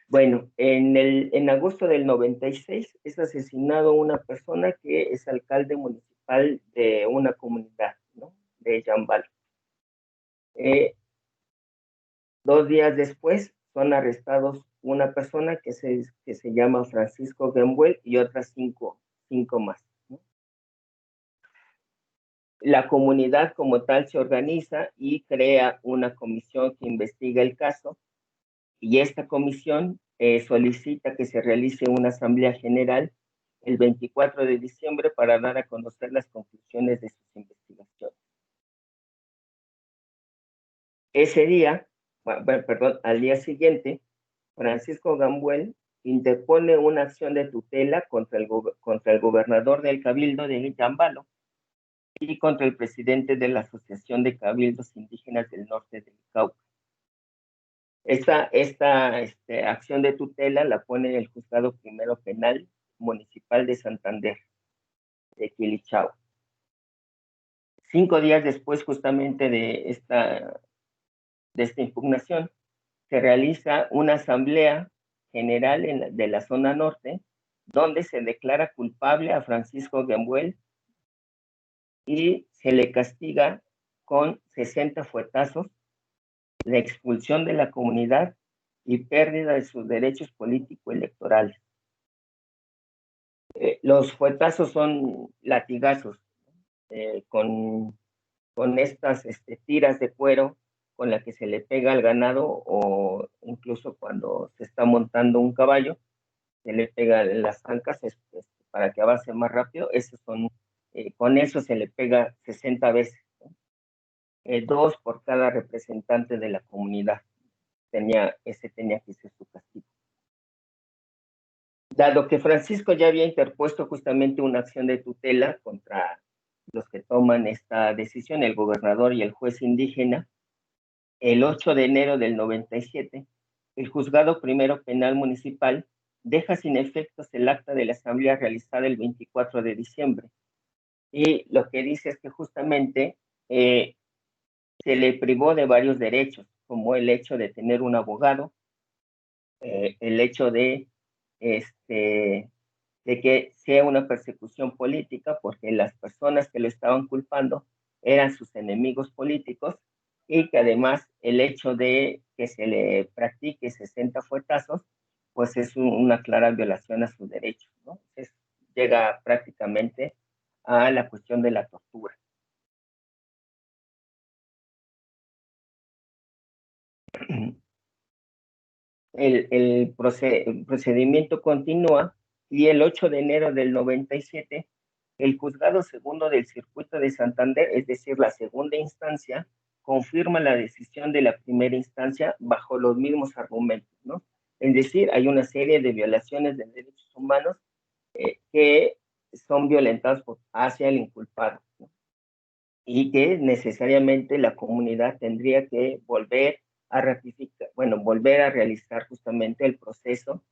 Bueno, en agosto del 96 es asesinado una persona que es alcalde municipal de una comunidad, ¿no? De Yambal. 2 días después son arrestados una persona que se llama Francisco Gembuel y otras cinco más, ¿no? La comunidad como tal se organiza y crea una comisión que investiga el caso, y esta comisión solicita que se realice una asamblea general el 24 de diciembre para dar a conocer las conclusiones de sus investigaciones. Ese día, perdón, al día siguiente, Francisco Gambuel interpone una acción de tutela contra el gobernador del Cabildo de Yambalo y contra el presidente de la Asociación de Cabildos Indígenas del Norte del Cauca. Esta acción de tutela la pone en el Juzgado Primero Penal Municipal de Santander, de Quilichao. 5 días después justamente de esta impugnación, se realiza una asamblea general de la zona norte, donde se declara culpable a Francisco Gambuel y se le castiga con 60 fuetazos, la expulsión de la comunidad y pérdida de sus derechos político-electorales. Los fuetazos son latigazos con estas tiras de cuero con la que se le pega al ganado, o incluso cuando se está montando un caballo, se le pega las ancas para que avance más rápido. Esos son, con eso se le pega 60 veces, ¿no? 2 por cada representante de la comunidad. Ese tenía que ser su castigo. Dado que Francisco ya había interpuesto justamente una acción de tutela contra los que toman esta decisión, el gobernador y el juez indígena, el 8 de enero del 97, el Juzgado Primero Penal Municipal deja sin efectos el acta de la asamblea realizada el 24 de diciembre. Y lo que dice es que justamente se le privó de varios derechos, como el hecho de tener un abogado, el hecho de que sea una persecución política, porque las personas que lo estaban culpando eran sus enemigos políticos, y que además el hecho de que se le practique 60 fuetazos, pues es una clara violación a sus derechos, ¿no? Entonces, llega prácticamente a la cuestión de la tortura. El procedimiento continúa, y el 8 de enero del 97, el Juzgado Segundo del Circuito de Santander, es decir, la segunda instancia, confirma la decisión de la primera instancia bajo los mismos argumentos, ¿no? Es decir, hay una serie de violaciones de derechos humanos que son violentadas hacia el inculpado, ¿no? Y que necesariamente la comunidad tendría que volver a ratificar, volver a realizar justamente el proceso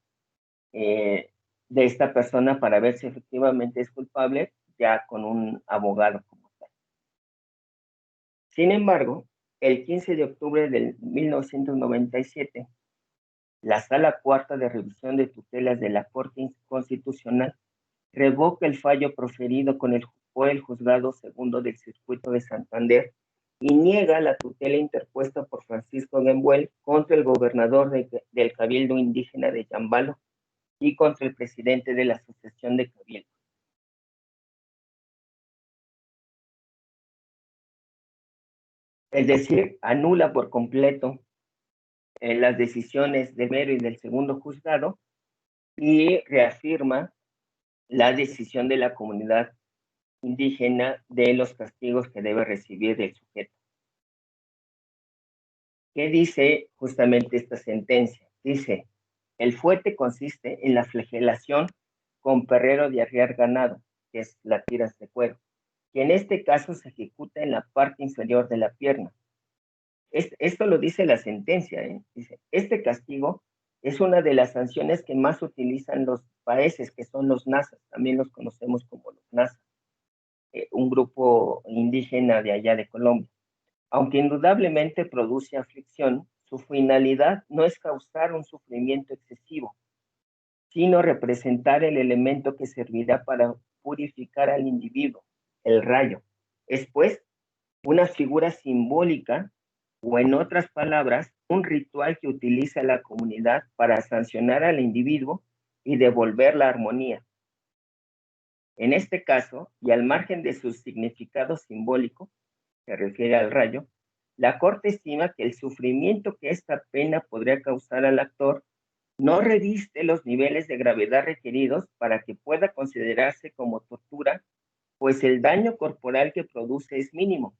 de esta persona para ver si efectivamente es culpable, ya con un abogado como tal. Sin embargo, el 15 de octubre de 1997, la Sala Cuarta de Revisión de Tutelas de la Corte Constitucional revoca el fallo proferido por el Juzgado Segundo del Circuito de Santander y niega la tutela interpuesta por Francisco Gambuel contra el gobernador del Cabildo Indígena de Yambalo y contra el presidente de la Asociación de Cabildo. Es decir, anula por completo las decisiones del primero y del segundo juzgado y reafirma la decisión de la comunidad indígena de los castigos que debe recibir el sujeto. ¿Qué dice justamente esta sentencia? Dice, el fuete consiste en la flagelación con perrero de arriar ganado, que es la tiras de cuero, que en este caso se ejecuta en la parte inferior de la pierna. Esto lo dice la sentencia, ¿eh? Dice, este castigo es una de las sanciones que más utilizan los países, que son los nazas, también los conocemos como los nazas, un grupo indígena de allá de Colombia. Aunque indudablemente produce aflicción, su finalidad no es causar un sufrimiento excesivo, sino representar el elemento que servirá para purificar al individuo, el rayo. Es pues una figura simbólica, o en otras palabras, un ritual que utiliza la comunidad para sancionar al individuo y devolver la armonía. En este caso, y al margen de su significado simbólico, se refiere al rayo, la Corte estima que el sufrimiento que esta pena podría causar al actor no reviste los niveles de gravedad requeridos para que pueda considerarse como tortura, pues el daño corporal que produce es mínimo.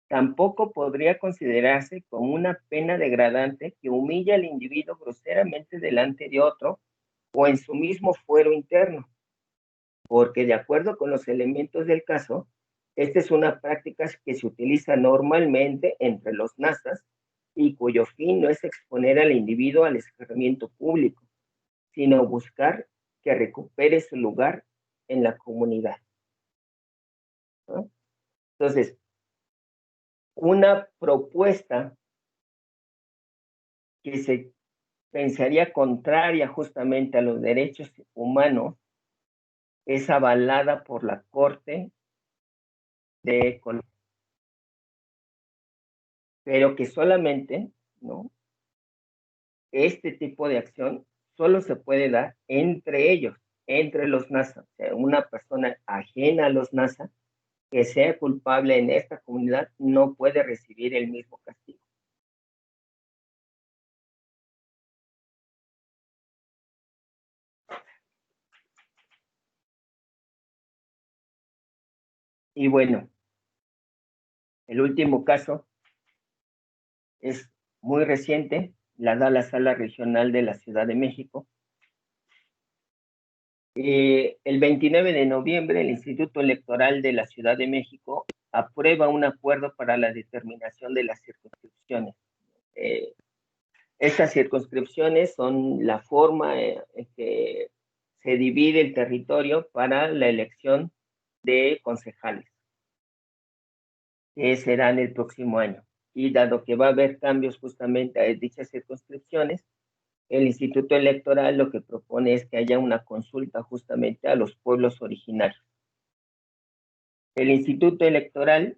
Tampoco podría considerarse como una pena degradante que humilla al individuo groseramente delante de otro o en su mismo fuero interno, porque de acuerdo con los elementos del caso, esta es una práctica que se utiliza normalmente entre los nazis y cuyo fin no es exponer al individuo al escarmiento público, sino buscar que recupere su lugar en la comunidad, ¿no? Entonces, una propuesta que se pensaría contraria justamente a los derechos humanos es avalada por la Corte de Colombia, pero que solamente, ¿no?, este tipo de acción solo se puede dar entre ellos, entre los NASA. O sea, una persona ajena a los NASA que sea culpable en esta comunidad no puede recibir el mismo castigo. Y bueno, el último caso es muy reciente, la da la Sala Regional de la Ciudad de México. El 29 de noviembre, el Instituto Electoral de la Ciudad de México aprueba un acuerdo para la determinación de las circunscripciones. Estas circunscripciones son la forma en que se divide el territorio para la elección de concejales, que serán el próximo año. Y dado que va a haber cambios justamente a dichas circunscripciones, el Instituto Electoral lo que propone es que haya una consulta justamente a los pueblos originarios. El Instituto Electoral,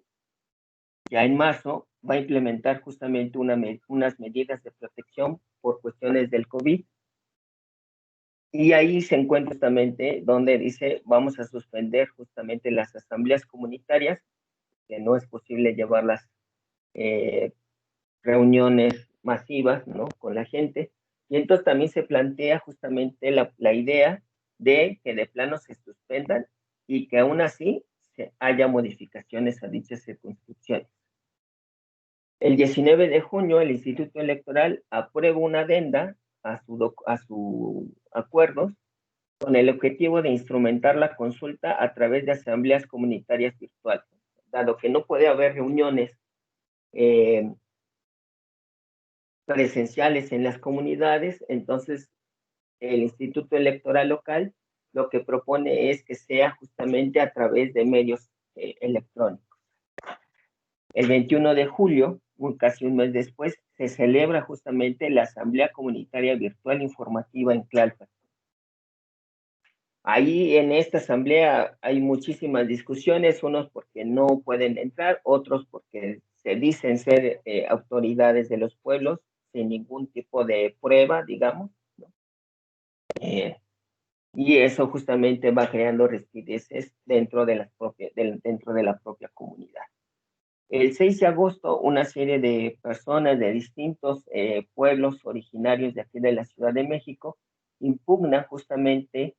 ya en marzo, va a implementar justamente unas medidas de protección por cuestiones del COVID. Y ahí se encuentra justamente donde dice, vamos a suspender justamente las asambleas comunitarias, que no es posible llevarlas reuniones masivas, ¿no?, con la gente. Y entonces también se plantea justamente la idea de que de plano se suspendan y que aún así haya modificaciones a dichas circunscripciones. El 19 de junio, el Instituto Electoral aprueba una adenda a su acuerdo con el objetivo de instrumentar la consulta a través de asambleas comunitarias virtuales. Dado que no puede haber reuniones presenciales en las comunidades, entonces el Instituto Electoral local lo que propone es que sea justamente a través de medios electrónicos. El 21 de julio, casi un mes después, se celebra justamente la Asamblea Comunitaria Virtual Informativa en Tlalpan. Ahí en esta asamblea hay muchísimas discusiones, unos porque no pueden entrar, otros porque se dicen ser autoridades de los pueblos sin ningún tipo de prueba, digamos, ¿no? Y eso justamente va creando rispideces dentro de la propia comunidad. El 6 de agosto, una serie de personas de distintos pueblos originarios de aquí de la Ciudad de México impugnan justamente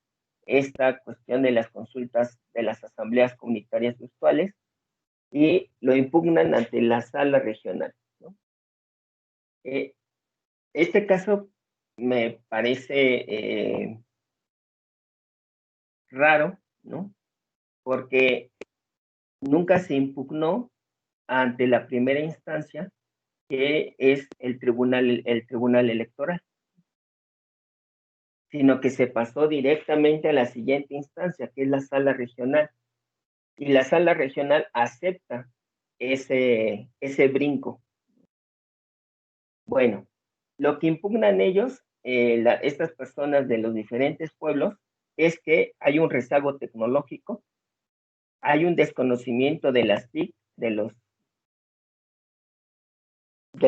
esta cuestión de las consultas de las asambleas comunitarias virtuales y lo impugnan ante la sala regional, ¿no? Este caso me parece raro, ¿no?, porque nunca se impugnó ante la primera instancia, que es el tribunal electoral, sino que se pasó directamente a la siguiente instancia, que es la sala regional. Y la sala regional acepta ese brinco. Bueno, lo que impugnan ellos, estas personas de los diferentes pueblos, es que hay un rezago tecnológico, hay un desconocimiento de las TIC, de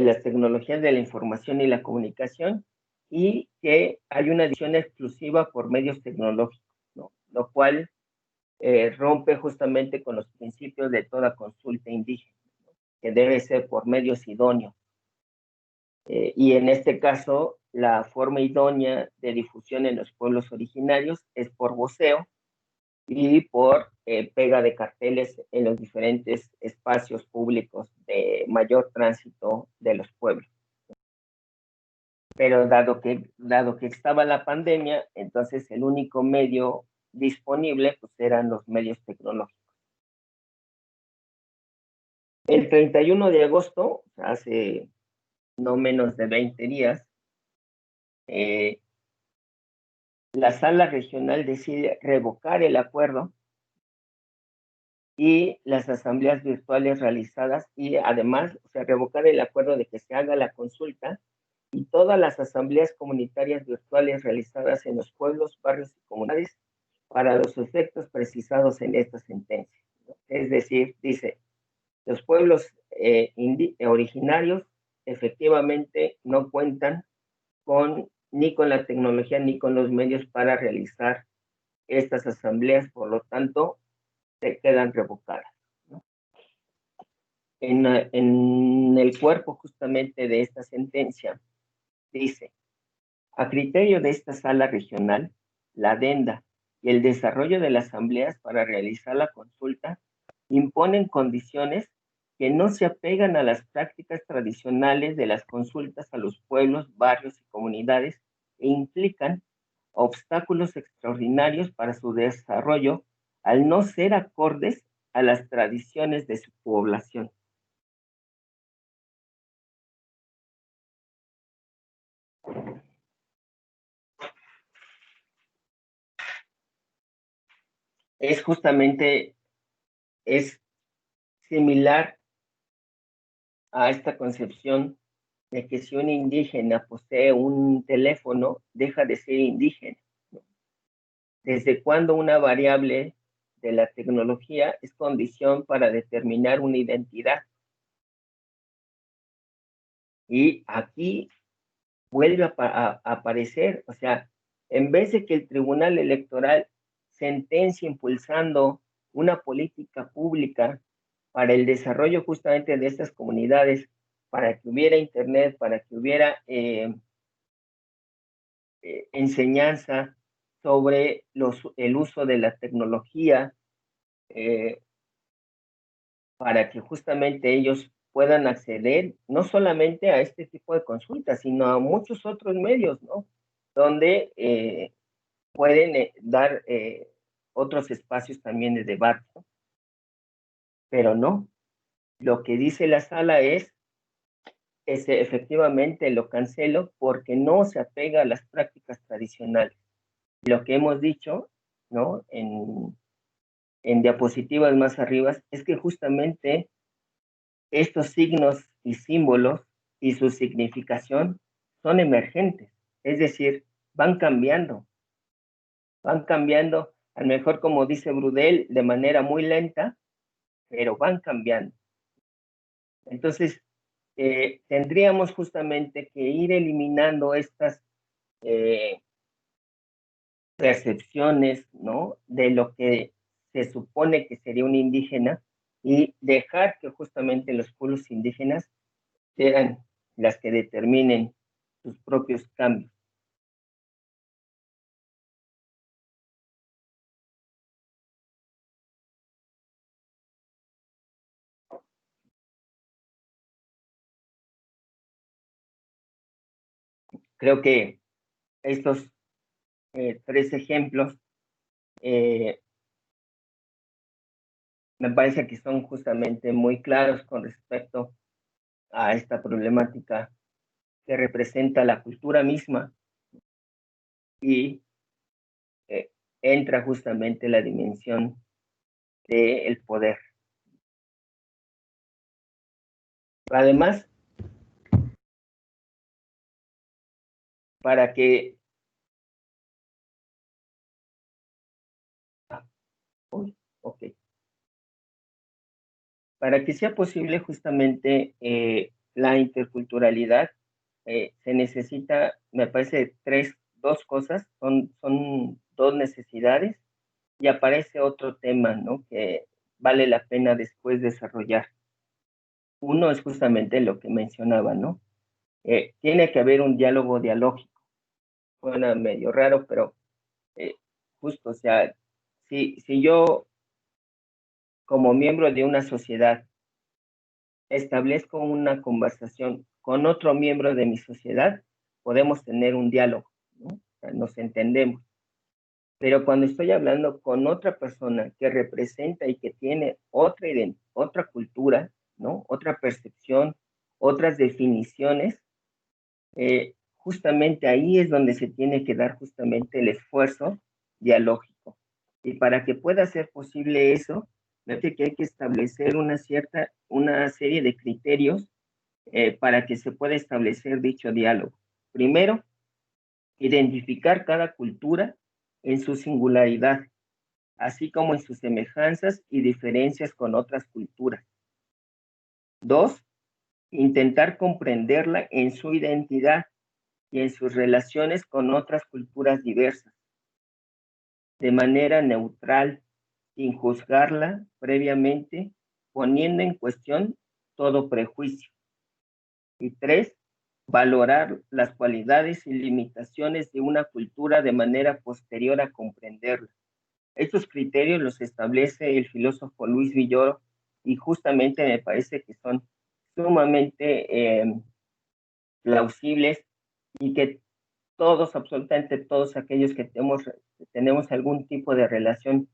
las tecnologías de la información y la comunicación, y que hay una edición exclusiva por medios tecnológicos, ¿no?, lo cual rompe justamente con los principios de toda consulta indígena, ¿no? Que debe ser por medios idóneos. Y en este caso, la forma idónea de difusión en los pueblos originarios es por voceo y por pega de carteles en los diferentes espacios públicos de mayor tránsito de los pueblos. Pero dado que estaba la pandemia, entonces el único medio disponible pues eran los medios tecnológicos. El 31 de agosto, hace no menos de 20 días, la sala regional decide revocar el acuerdo y las asambleas virtuales realizadas y además, o sea, revocar el acuerdo de que se haga la consulta y todas las asambleas comunitarias virtuales realizadas en los pueblos, barrios y comunidades para los efectos precisados en esta sentencia, ¿no? Es decir, dice, los pueblos originarios efectivamente no cuentan ni con la tecnología ni con los medios para realizar estas asambleas, por lo tanto, se quedan revocadas, ¿no? En el cuerpo justamente de esta sentencia dice, a criterio de esta sala regional, la adenda y el desarrollo de las asambleas para realizar la consulta imponen condiciones que no se apegan a las prácticas tradicionales de las consultas a los pueblos, barrios y comunidades e implican obstáculos extraordinarios para su desarrollo al no ser acordes a las tradiciones de su población. Es justamente, es similar a esta concepción de que si un indígena posee un teléfono, deja de ser indígena. ¿Desde cuándo una variable de la tecnología es condición para determinar una identidad? Y aquí vuelve a aparecer, o sea, en vez de que el Tribunal Electoral sentencie impulsando una política pública para el desarrollo justamente de estas comunidades, para que hubiera internet, para que hubiera enseñanza sobre el uso de la tecnología, eh, para que justamente ellos puedan acceder no solamente a este tipo de consultas, sino a muchos otros medios, ¿no? Donde pueden dar otros espacios también de debate, ¿no? Pero no, lo que dice la sala es efectivamente lo cancelo porque no se apega a las prácticas tradicionales. Lo que hemos dicho, ¿no? En diapositivas más arriba, es que justamente estos signos y símbolos y su significación son emergentes, es decir, van cambiando, a lo mejor como dice Brudel, de manera muy lenta, pero van cambiando. Entonces, tendríamos justamente que ir eliminando estas percepciones, ¿no? De lo que se supone que sería un indígena y dejar que justamente los pueblos indígenas sean las que determinen sus propios cambios. Creo que estos tres ejemplos me parece que son justamente muy claros con respecto a esta problemática que representa la cultura misma y eh, entra justamente la dimensión del poder. Además, para que okay, para que sea posible justamente la interculturalidad, se necesita, me parece, dos cosas, son dos necesidades. y aparece otro tema, ¿no? Que vale la pena después desarrollar. Uno es justamente lo que mencionaba, ¿no? Tiene que haber un diálogo dialógico. Suena medio raro, pero justo, o sea, si yo como miembro de una sociedad establezco una conversación con otro miembro de mi sociedad, podemos tener un diálogo, ¿no? O sea, nos entendemos. Pero cuando estoy hablando con otra persona que representa y que tiene otra cultura, ¿no? Otra percepción, otras definiciones, justamente ahí es donde se tiene que dar justamente el esfuerzo dialógico. Y para que pueda ser posible eso, fíjate que hay que establecer una serie de criterios para que se pueda establecer dicho diálogo. Primero, identificar cada cultura en su singularidad, así como en sus semejanzas y diferencias con otras culturas. Dos, intentar comprenderla en su identidad y en sus relaciones con otras culturas diversas, de manera neutral, sin juzgarla previamente, poniendo en cuestión todo prejuicio. Y tres, valorar las cualidades y limitaciones de una cultura de manera posterior a comprenderla. Estos criterios los establece el filósofo Luis Villoro y justamente me parece que son sumamente plausibles y que todos, absolutamente todos aquellos que tenemos algún tipo de relación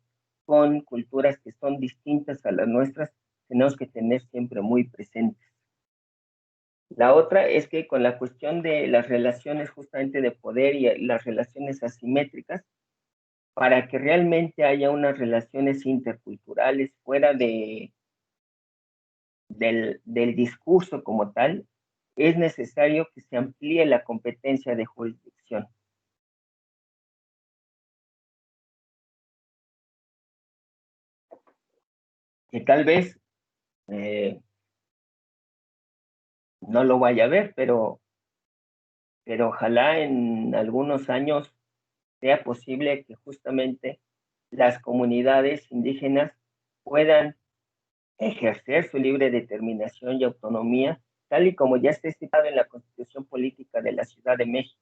con culturas que son distintas a las nuestras, tenemos que tener siempre muy presentes. La otra es que con la cuestión de las relaciones justamente de poder y las relaciones asimétricas, para que realmente haya unas relaciones interculturales fuera del discurso como tal, es necesario que se amplíe la competencia de jurisdicción. Que tal vez no lo vaya a ver, pero ojalá en algunos años sea posible que justamente las comunidades indígenas puedan ejercer su libre determinación y autonomía, tal y como ya está estipulado en la Constitución Política de la Ciudad de México,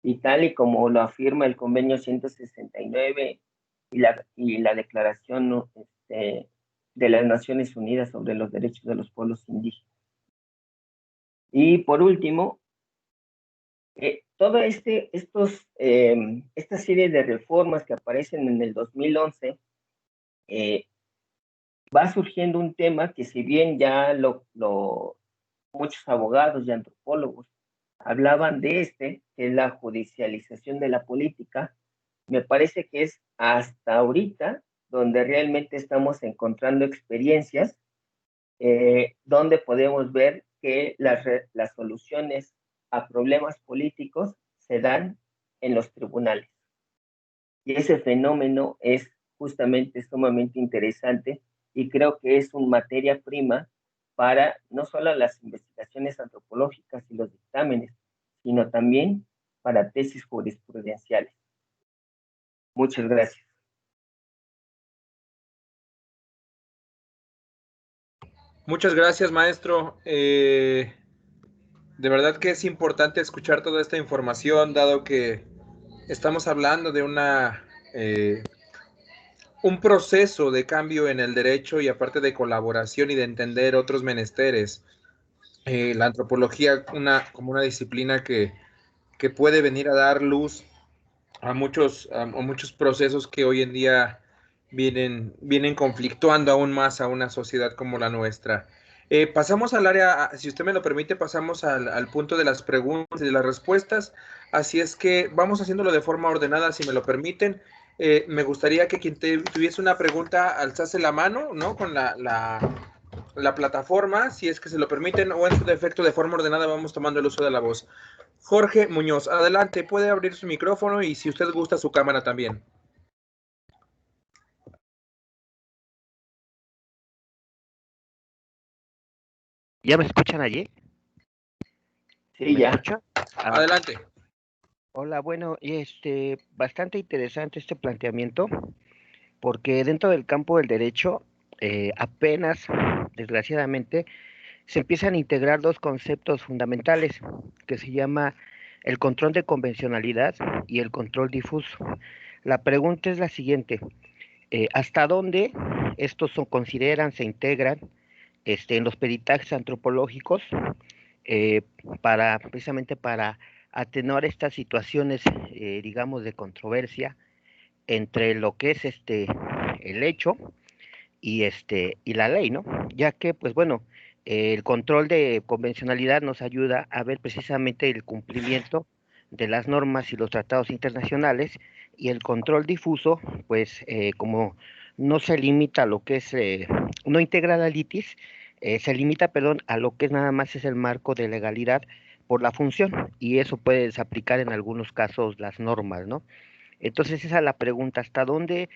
y tal y como lo afirma el Convenio 169 y la Declaración de las Naciones Unidas sobre los Derechos de los Pueblos Indígenas. Y por último, esta serie de reformas que aparecen en el 2011, va surgiendo un tema que si bien ya muchos abogados y antropólogos hablaban de que es la judicialización de la política, me parece que es hasta ahorita donde realmente estamos encontrando experiencias donde podemos ver que las soluciones a problemas políticos se dan en los tribunales. Y ese fenómeno es justamente sumamente interesante y creo que es una materia prima para no solo las investigaciones antropológicas y los dictámenes, sino también para tesis jurisprudenciales. Muchas gracias. Muchas gracias, maestro. De verdad que es importante escuchar toda esta información, dado que estamos hablando de un proceso de cambio en el derecho y aparte de colaboración y de entender otros menesteres. La antropología como una disciplina que puede venir a dar luz a muchos procesos que hoy en día vienen conflictuando aún más a una sociedad como la nuestra. Pasamos al área, si usted me lo permite, pasamos al punto de las preguntas y de las respuestas. Así es que vamos haciéndolo de forma ordenada, si me lo permiten. Me gustaría que quien tuviese una pregunta alzase la mano, ¿no? Con la plataforma, si es que se lo permiten, o en su defecto, de forma ordenada, vamos tomando el uso de la voz. Jorge Muñoz, adelante, puede abrir su micrófono y si usted gusta su cámara también. ¿Ya me escuchan allí? Sí, ¿Me ya. escuchan? Adelante. Hola, bueno, y bastante interesante este planteamiento, porque dentro del campo del derecho, apenas, desgraciadamente, se empiezan a integrar dos conceptos fundamentales, que se llama el control de convencionalidad y el control difuso. La pregunta es la siguiente: ¿hasta dónde estos consideran, se integran en los peritajes antropológicos, eh, precisamente para atenuar estas situaciones, digamos, de controversia entre lo que es el hecho y la ley, ¿no? Ya que, pues bueno, el control de convencionalidad nos ayuda a ver precisamente el cumplimiento de las normas y los tratados internacionales, y el control difuso, pues como no se limita a lo que es, no integra la litis, se limita, perdón, a lo que es nada más es el marco de legalidad por la función, y eso puede desaplicar en algunos casos las normas, ¿no? Entonces esa es la pregunta: ¿hasta dónde,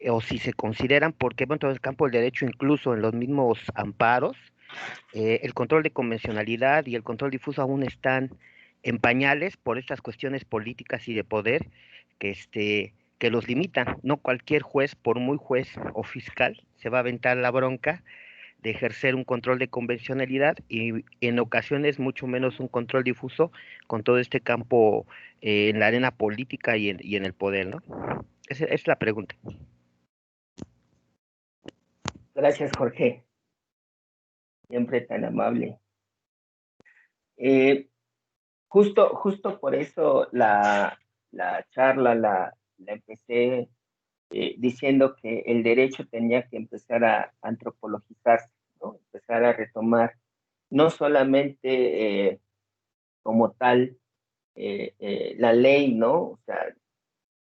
o si se consideran, porque bueno, en el campo del derecho, incluso en los mismos amparos, el control de convencionalidad y el control difuso aún están en pañales por estas cuestiones políticas y de poder que los limitan? No cualquier juez, por muy juez o fiscal, se va a aventar la bronca de ejercer un control de convencionalidad, y en ocasiones mucho menos un control difuso, con todo este campo en la arena política y en el poder, ¿no? Esa es la pregunta. Gracias, Jorge. Siempre tan amable. Justo por eso la charla la empecé diciendo que el derecho tenía que empezar a antropologizarse, ¿no? Empezar a retomar no solamente como tal la ley, ¿no? O sea,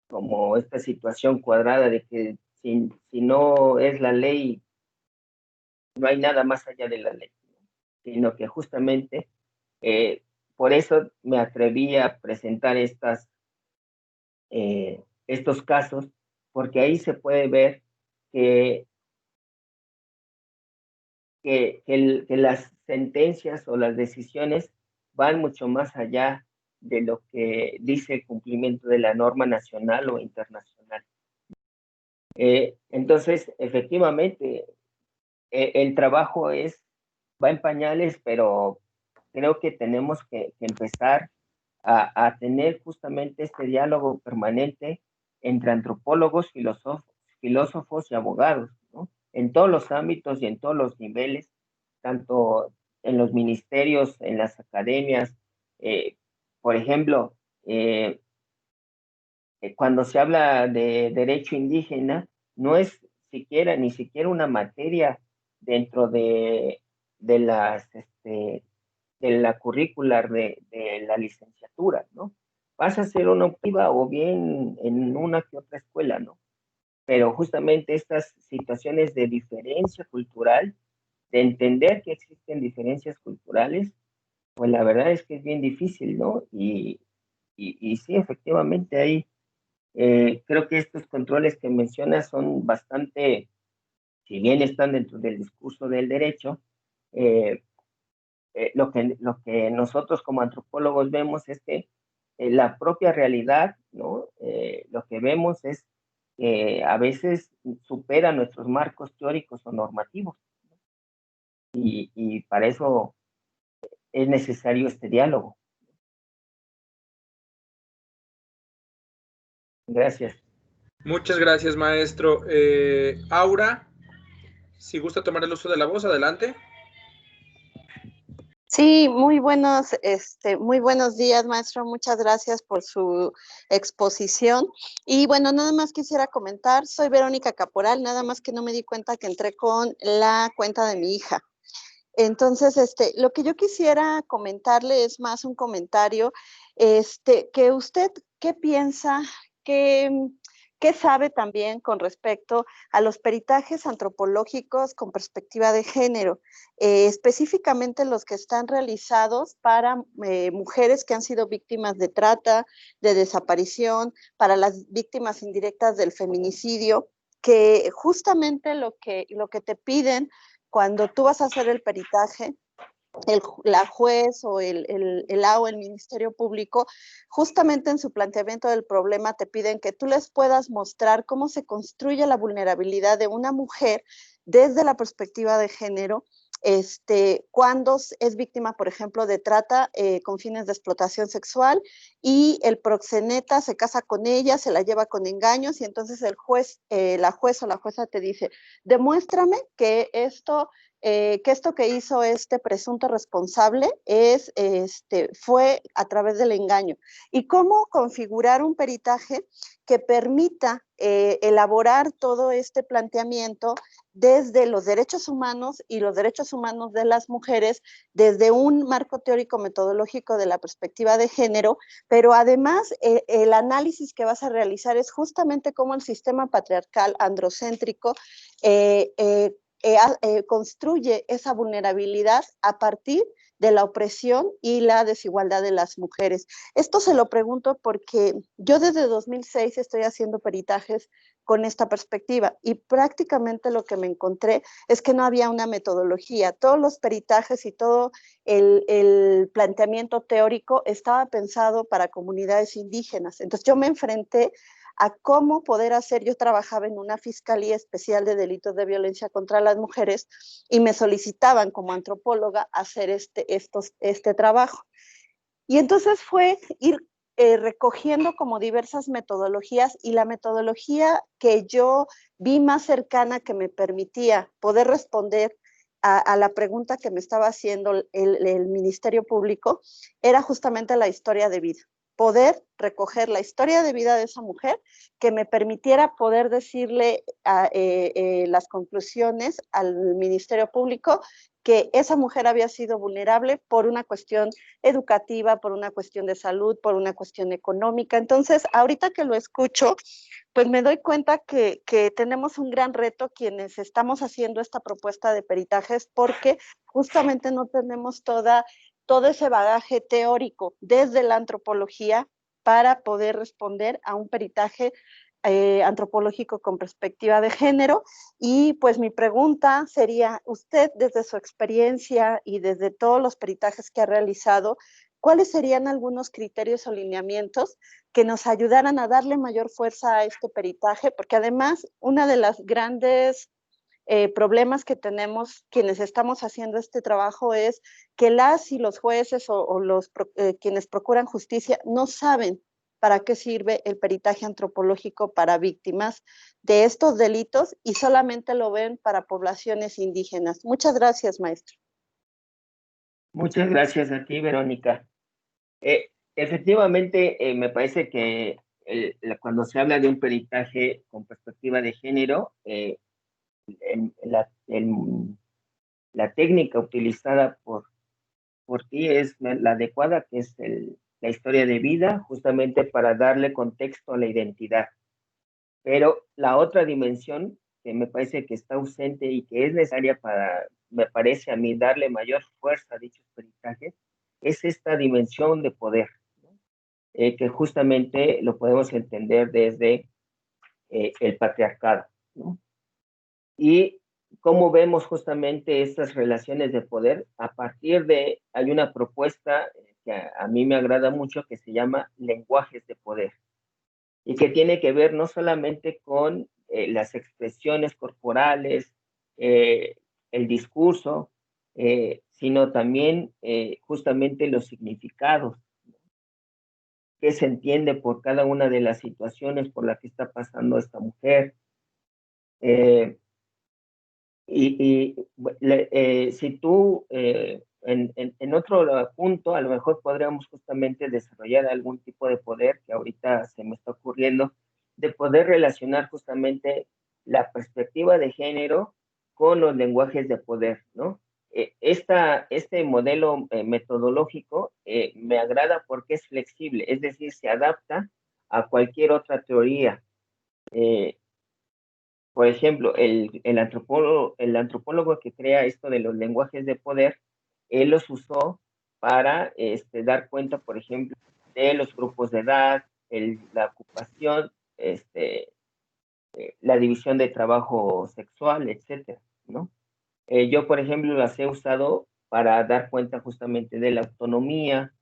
como esta situación cuadrada de que si no es la ley, no hay nada más allá de la ley, ¿no? Sino que justamente por eso me atreví a presentar estos casos, porque ahí se puede ver que, que las sentencias o las decisiones van mucho más allá de lo que dice el cumplimiento de la norma nacional o internacional. Entonces, efectivamente, el trabajo va en pañales, pero creo que tenemos que empezar a tener justamente este diálogo permanente entre antropólogos, filósofos y abogados, ¿no? En todos los ámbitos y en todos los niveles, tanto en los ministerios, en las academias. Por ejemplo, cuando se habla de derecho indígena, no es ni siquiera una materia dentro de de la currícular de la licenciatura, ¿no? Vas a hacer una optiva o bien en una que otra escuela, ¿no? Pero justamente estas situaciones de diferencia cultural, de entender que existen diferencias culturales, pues la verdad es que es bien difícil, ¿no? Y sí, efectivamente hay, creo que estos controles que mencionas son bastante, si bien están dentro del discurso del derecho, eh, lo que nosotros como antropólogos vemos es que la propia realidad, ¿no? Lo que vemos es que a veces supera nuestros marcos teóricos o normativos, y para eso es necesario este diálogo. Gracias. Muchas gracias, maestro. Aura, si gusta tomar el uso de la voz, adelante. Sí, muy buenos días, maestro. Muchas gracias por su exposición. Y bueno, nada más quisiera comentar, soy Verónica Caporal, nada más que no me di cuenta que entré con la cuenta de mi hija. Entonces, lo que yo quisiera comentarle es más un comentario, que usted, ¿qué piensa? ¿Qué sabe también con respecto a los peritajes antropológicos con perspectiva de género? Específicamente los que están realizados para mujeres que han sido víctimas de trata, de desaparición, para las víctimas indirectas del feminicidio, que justamente lo que te piden cuando tú vas a hacer el peritaje la juez o el AO, el Ministerio Público, justamente en su planteamiento del problema te piden que tú les puedas mostrar cómo se construye la vulnerabilidad de una mujer desde la perspectiva de género, cuando es víctima, por ejemplo, de trata con fines de explotación sexual y el proxeneta se casa con ella, se la lleva con engaños y entonces el juez, la juez o la jueza te dice, demuéstrame que esto que hizo este presunto responsable fue a través del engaño. Y cómo configurar un peritaje que permita elaborar todo este planteamiento desde los derechos humanos y los derechos humanos de las mujeres, desde un marco teórico metodológico de la perspectiva de género, pero además el análisis que vas a realizar es justamente cómo el sistema patriarcal androcéntrico construye esa vulnerabilidad a partir de la opresión y la desigualdad de las mujeres. Esto se lo pregunto porque yo desde 2006 estoy haciendo peritajes con esta perspectiva y prácticamente lo que me encontré es que no había una metodología. Todos los peritajes y todo el planteamiento teórico estaba pensado para comunidades indígenas. Entonces yo me enfrenté a cómo poder hacer, yo trabajaba en una fiscalía especial de delitos de violencia contra las mujeres y me solicitaban como antropóloga hacer este trabajo. Y entonces fue ir recogiendo como diversas metodologías y la metodología que yo vi más cercana que me permitía poder responder a la pregunta que me estaba haciendo el Ministerio Público era justamente la historia de vida. Poder recoger la historia de vida de esa mujer que me permitiera poder decirle las conclusiones al Ministerio Público que esa mujer había sido vulnerable por una cuestión educativa, por una cuestión de salud, por una cuestión económica. Entonces, ahorita que lo escucho, pues me doy cuenta que tenemos un gran reto quienes estamos haciendo esta propuesta de peritajes porque justamente no tenemos todo ese bagaje teórico desde la antropología para poder responder a un peritaje antropológico con perspectiva de género. Y pues mi pregunta sería, usted desde su experiencia y desde todos los peritajes que ha realizado, ¿cuáles serían algunos criterios o lineamientos que nos ayudaran a darle mayor fuerza a este peritaje? Porque además, una de las grandes problemas que tenemos quienes estamos haciendo este trabajo es que las y los jueces o quienes procuran justicia no saben para qué sirve el peritaje antropológico para víctimas de estos delitos y solamente lo ven para poblaciones indígenas. Muchas gracias, maestro. Muchas gracias a ti, Verónica. Efectivamente, me parece que cuando se habla de un peritaje con perspectiva de género, la técnica utilizada por ti es la adecuada, que es la historia de vida, justamente para darle contexto a la identidad. Pero la otra dimensión que me parece que está ausente y que es necesaria para, me parece a mí, darle mayor fuerza a dichos peritajes, es esta dimensión de poder, ¿no? Que justamente lo podemos entender desde el patriarcado, ¿no? Y cómo vemos justamente estas relaciones de poder a partir de, hay una propuesta que a mí me agrada mucho que se llama lenguajes de poder y que tiene que ver no solamente con las expresiones corporales, el discurso, sino también justamente los significados, qué se entiende por cada una de las situaciones por las que está pasando esta mujer. Si tú en otro punto, a lo mejor podríamos justamente desarrollar algún tipo de poder que ahorita se me está ocurriendo, de poder relacionar justamente la perspectiva de género con los lenguajes de poder, ¿no? Este modelo metodológico me agrada porque es flexible, es decir, se adapta a cualquier otra teoría. Por ejemplo, el antropólogo que crea esto de los lenguajes de poder, él los usó para dar cuenta, por ejemplo, de los grupos de edad, la ocupación, la división de trabajo sexual, etcétera, ¿no? Yo, por ejemplo, las he usado para dar cuenta justamente de la autonomía,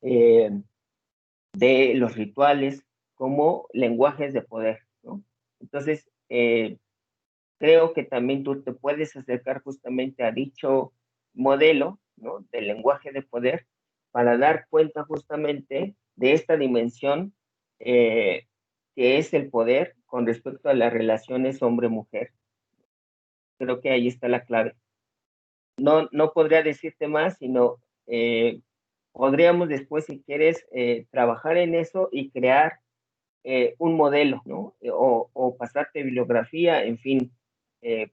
de los rituales, como lenguajes de poder, ¿no? Entonces, creo que también tú te puedes acercar justamente a dicho modelo, ¿no?, del lenguaje de poder, para dar cuenta justamente de esta dimensión que es el poder con respecto a las relaciones hombre-mujer. Creo que ahí está la clave. No podría decirte más, sino podríamos después, si quieres, trabajar en eso y crear un modelo, ¿no? O pasarte bibliografía, en fin,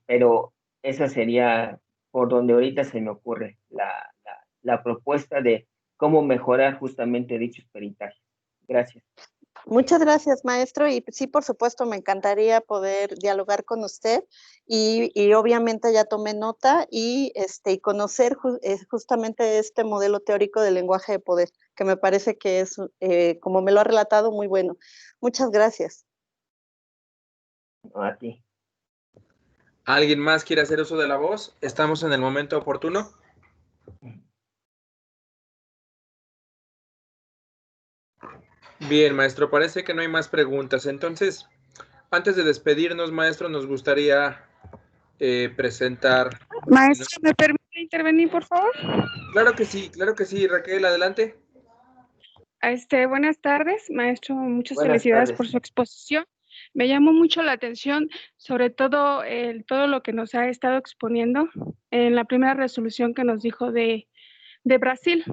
pero esa sería por donde ahorita se me ocurre la propuesta de cómo mejorar justamente dichos peritajes. Gracias. Muchas gracias, maestro. Y sí, por supuesto, me encantaría poder dialogar con usted y obviamente ya tomé nota y conocer justamente este modelo teórico del lenguaje de poder, que me parece que es, como me lo ha relatado, muy bueno. Muchas gracias. A ti. ¿Alguien más quiere hacer uso de la voz? ¿Estamos en el momento oportuno? Bien, maestro, parece que no hay más preguntas. Entonces, antes de despedirnos, maestro, nos gustaría presentar... Maestro, ¿me permite intervenir, por favor? Claro que sí, Raquel, adelante. Buenas tardes, maestro, muchas Buenas felicidades tardes. por su exposición. Me llamó mucho la atención, sobre todo todo lo que nos ha estado exponiendo en la primera resolución que nos dijo de Brasil,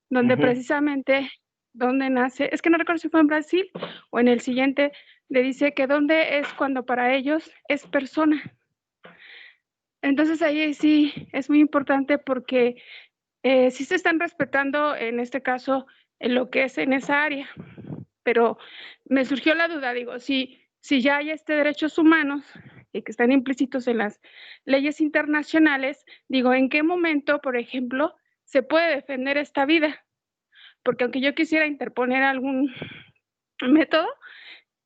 donde precisamente donde nace, es que no recuerdo si fue en Brasil o en el siguiente, le dice que dónde es cuando para ellos es persona. Entonces ahí sí es muy importante porque sí se están respetando en este caso en lo que es en esa área, pero me surgió la duda, digo, si ya hay derechos humanos y que están implícitos en las leyes internacionales, digo, ¿en qué momento, por ejemplo, se puede defender esta vida? Porque aunque yo quisiera interponer algún método,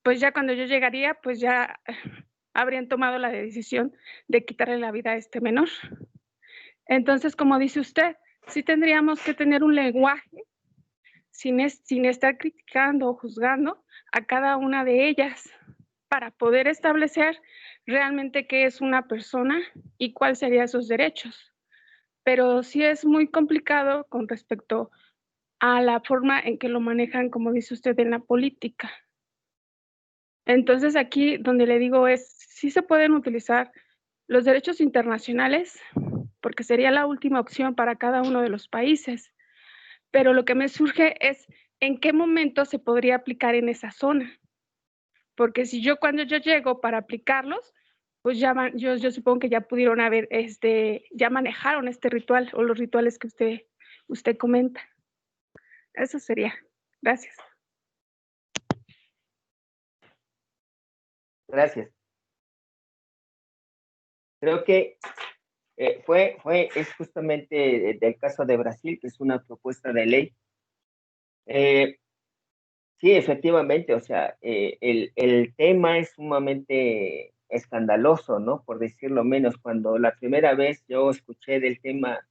pues ya cuando yo llegaría, pues ya habrían tomado la decisión de quitarle la vida a este menor. Entonces, como dice usted, sí tendríamos que tener un lenguaje sin estar criticando o juzgando a cada una de ellas para poder establecer realmente qué es una persona y cuáles serían sus derechos. Pero sí es muy complicado con respecto a la forma en que lo manejan, como dice usted, en la política. Entonces aquí donde le digo es, sí se pueden utilizar los derechos internacionales, porque sería la última opción para cada uno de los países. Pero lo que me surge es, ¿en qué momento se podría aplicar en esa zona? Porque si yo cuando yo llego para aplicarlos, pues ya yo supongo que ya pudieron haber, ya manejaron este ritual o los rituales que usted comenta. Eso sería. Gracias. Gracias. Creo que es justamente del caso de Brasil, que es una propuesta de ley. Sí, efectivamente, o sea, el tema es sumamente escandaloso, ¿no? Por decirlo menos. Cuando la primera vez yo escuché del tema,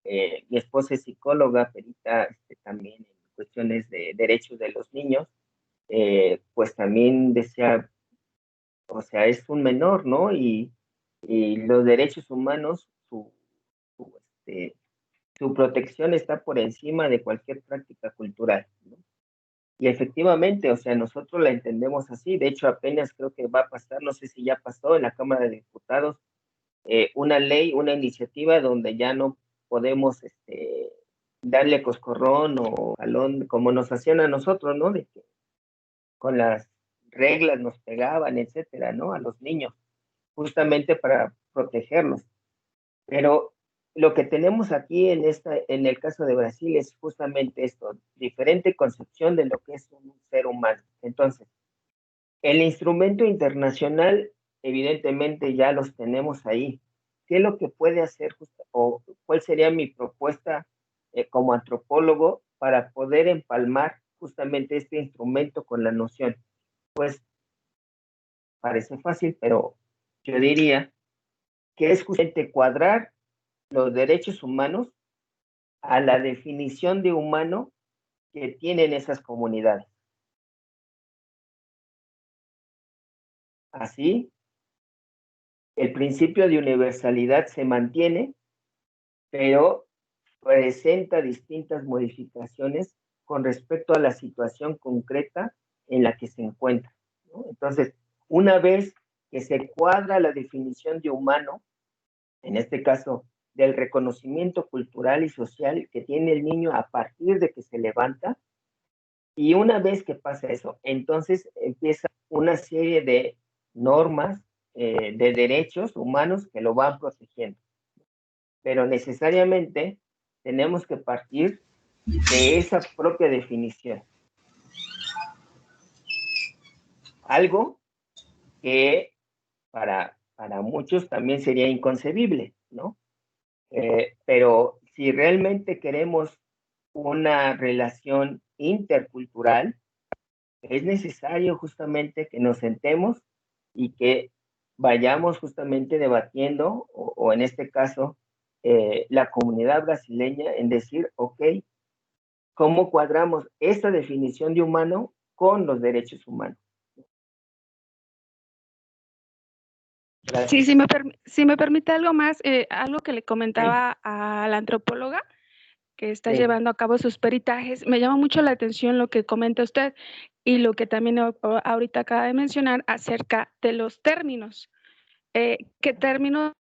mi esposa es psicóloga, perita también en cuestiones de derechos de los niños, pues también decía, o sea, es un menor, ¿no? Y los derechos humanos, su protección está por encima de cualquier práctica cultural, ¿no? Y efectivamente, o sea, nosotros la entendemos así. De hecho, apenas creo que va a pasar, no sé si ya pasó en la Cámara de Diputados, una ley, una iniciativa donde ya no podemos darle coscorrón o jalón como nos hacían a nosotros, ¿no? De que con las reglas nos pegaban, etcétera, ¿no? A los niños, justamente para protegerlos. Pero lo que tenemos aquí en el caso de Brasil es justamente esto, diferente concepción de lo que es un ser humano. Entonces, el instrumento internacional, evidentemente ya los tenemos ahí. ¿Qué es lo que puede hacer o cuál sería mi propuesta como antropólogo para poder empalmar justamente este instrumento con la noción? Pues parece fácil, pero yo diría que es justamente cuadrar los derechos humanos a la definición de humano que tienen esas comunidades. Así, el principio de universalidad se mantiene, pero presenta distintas modificaciones con respecto a la situación concreta en la que se encuentra, ¿no? Entonces, una vez que se cuadra la definición de humano, en este caso del reconocimiento cultural y social que tiene el niño a partir de que se levanta, y una vez que pasa eso, entonces empieza una serie de normas, de derechos humanos que lo van protegiendo. Pero necesariamente tenemos que partir de esa propia definición. Algo que para muchos también sería inconcebible, ¿no? Pero si realmente queremos una relación intercultural, es necesario justamente que nos sentemos y que vayamos justamente debatiendo, o en este caso, la comunidad brasileña, en decir, ok, ¿cómo cuadramos esta definición de humano con los derechos humanos? Gracias. Sí, si me permite algo más, algo que le comentaba a la antropóloga que está llevando a cabo sus peritajes, me llama mucho la atención lo que comenta usted y lo que también ahorita acaba de mencionar acerca de los términos. ¿Qué términos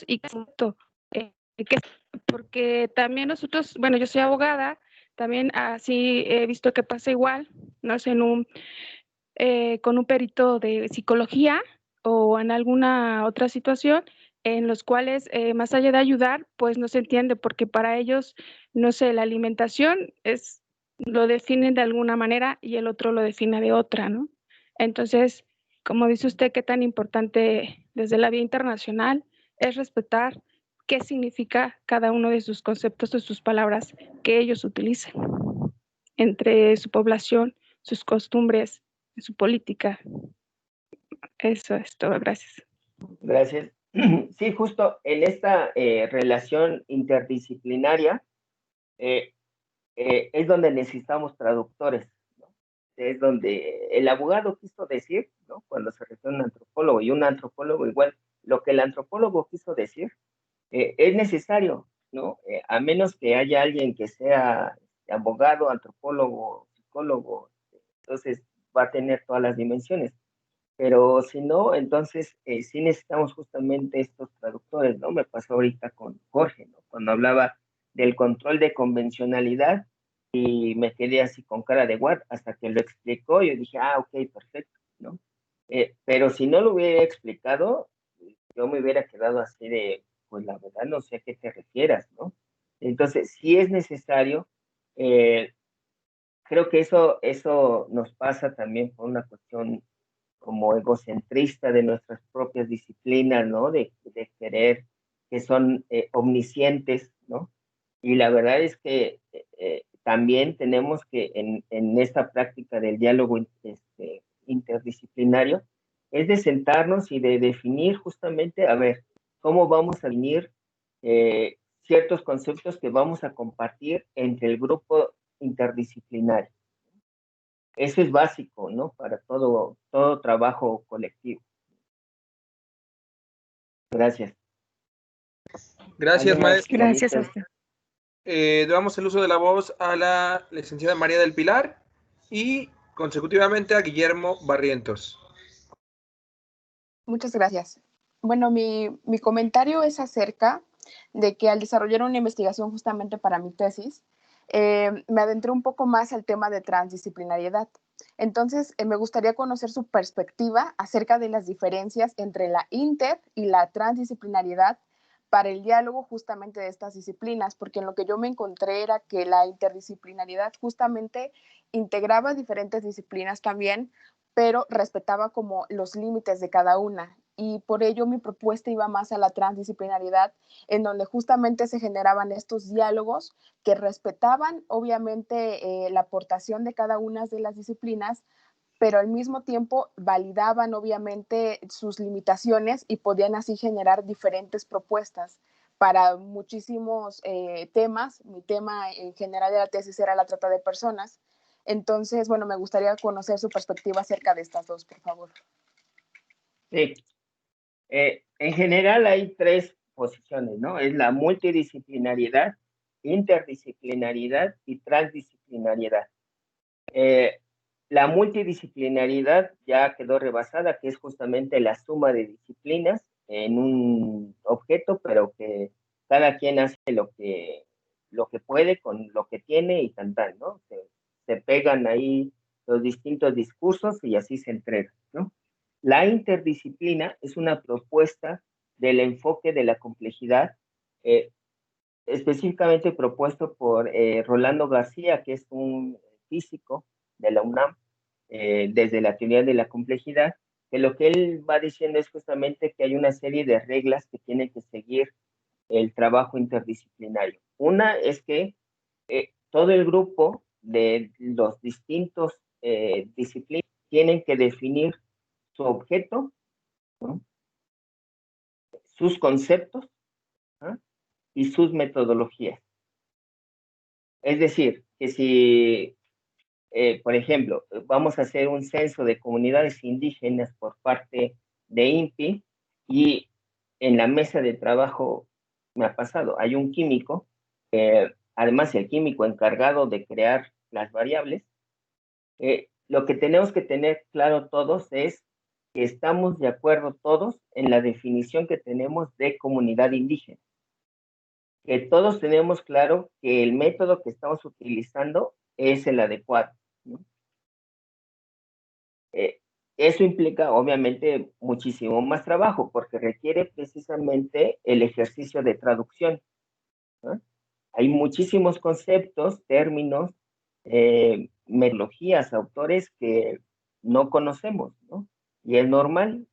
y porque también nosotros, bueno, yo soy abogada, también así he visto que pasa igual, no sé, con un perito de psicología o en alguna otra situación en los cuales más allá de ayudar, pues no se entiende porque para ellos, no sé, la alimentación lo definen de alguna manera y el otro lo define de otra, ¿no? Entonces, como dice usted, qué tan importante desde la vía internacional es respetar qué significa cada uno de sus conceptos o sus palabras que ellos utilizan entre su población, sus costumbres, su política. Eso es todo, gracias. Gracias. Sí, justo en esta relación interdisciplinaria es donde necesitamos traductores, ¿no? Es donde el abogado quiso decir, ¿no? Cuando se refiere a un antropólogo y un antropólogo igual, lo que el antropólogo quiso decir es necesario, ¿no? A menos que haya alguien que sea abogado, antropólogo, psicólogo, entonces va a tener todas las dimensiones. Pero si no, entonces sí necesitamos justamente estos traductores, ¿no? Me pasó ahorita con Jorge, ¿no? Cuando hablaba del control de convencionalidad y me quedé así con cara de what, hasta que lo explicó, yo dije, ok, perfecto, ¿no? Pero si no lo hubiera explicado, yo me hubiera quedado así de, pues la verdad no sé a qué te refieras, ¿no? Entonces, sí es necesario, creo que eso nos pasa también por una cuestión como egocentrista de nuestras propias disciplinas, ¿no? De querer que son omniscientes, ¿no? Y la verdad es que también tenemos que en esta práctica del diálogo interdisciplinario, es de sentarnos y de definir justamente, a ver, cómo vamos a definir ciertos conceptos que vamos a compartir entre el grupo interdisciplinario. Eso es básico, ¿no? Para todo trabajo colectivo. Gracias. Gracias, maestro. Gracias a usted. Damos el uso de la voz a la licenciada María del Pilar y consecutivamente a Guillermo Barrientos. Muchas gracias. Bueno, mi comentario es acerca de que al desarrollar una investigación justamente para mi tesis, me adentré un poco más al tema de transdisciplinariedad. Entonces, me gustaría conocer su perspectiva acerca de las diferencias entre la inter y la transdisciplinariedad para el diálogo justamente de estas disciplinas, porque en lo que yo me encontré era que la interdisciplinariedad justamente integraba diferentes disciplinas también, pero respetaba como los límites de cada una. Y por ello mi propuesta iba más a la transdisciplinariedad, en donde justamente se generaban estos diálogos que respetaban obviamente la aportación de cada una de las disciplinas, pero al mismo tiempo validaban obviamente sus limitaciones y podían así generar diferentes propuestas para muchísimos temas. Mi tema en general de la tesis era la trata de personas. Entonces, bueno, me gustaría conocer su perspectiva acerca de estas dos, por favor. Sí. En general hay tres posiciones, ¿no? Es la multidisciplinariedad, interdisciplinariedad y transdisciplinariedad. La multidisciplinariedad ya quedó rebasada, que es justamente la suma de disciplinas en un objeto, pero que cada quien hace lo que puede con lo que tiene y tan, ¿no? Se pegan ahí los distintos discursos y así se entrega, ¿no? La interdisciplina es una propuesta del enfoque de la complejidad, específicamente propuesto por Rolando García, que es un físico de la UNAM, desde la teoría de la complejidad, que lo que él va diciendo es justamente que hay una serie de reglas que tiene que seguir el trabajo interdisciplinario. Una es que todo el grupo de los distintos disciplinas tienen que definir su objeto, ¿no? Sus conceptos, ¿no? Y sus metodologías. Es decir, que si, por ejemplo, vamos a hacer un censo de comunidades indígenas por parte de INPI y en la mesa de trabajo me ha pasado, hay un químico, además el químico encargado de crear las variables, lo que tenemos que tener claro todos es que estamos de acuerdo todos en la definición que tenemos de comunidad indígena. Que todos tenemos claro que el método que estamos utilizando es el adecuado, ¿no? Eso implica, obviamente, muchísimo más trabajo, porque requiere precisamente el ejercicio de traducción, ¿no? Hay muchísimos conceptos, términos, metodologías, autores que no conocemos, ¿no? Y es normal,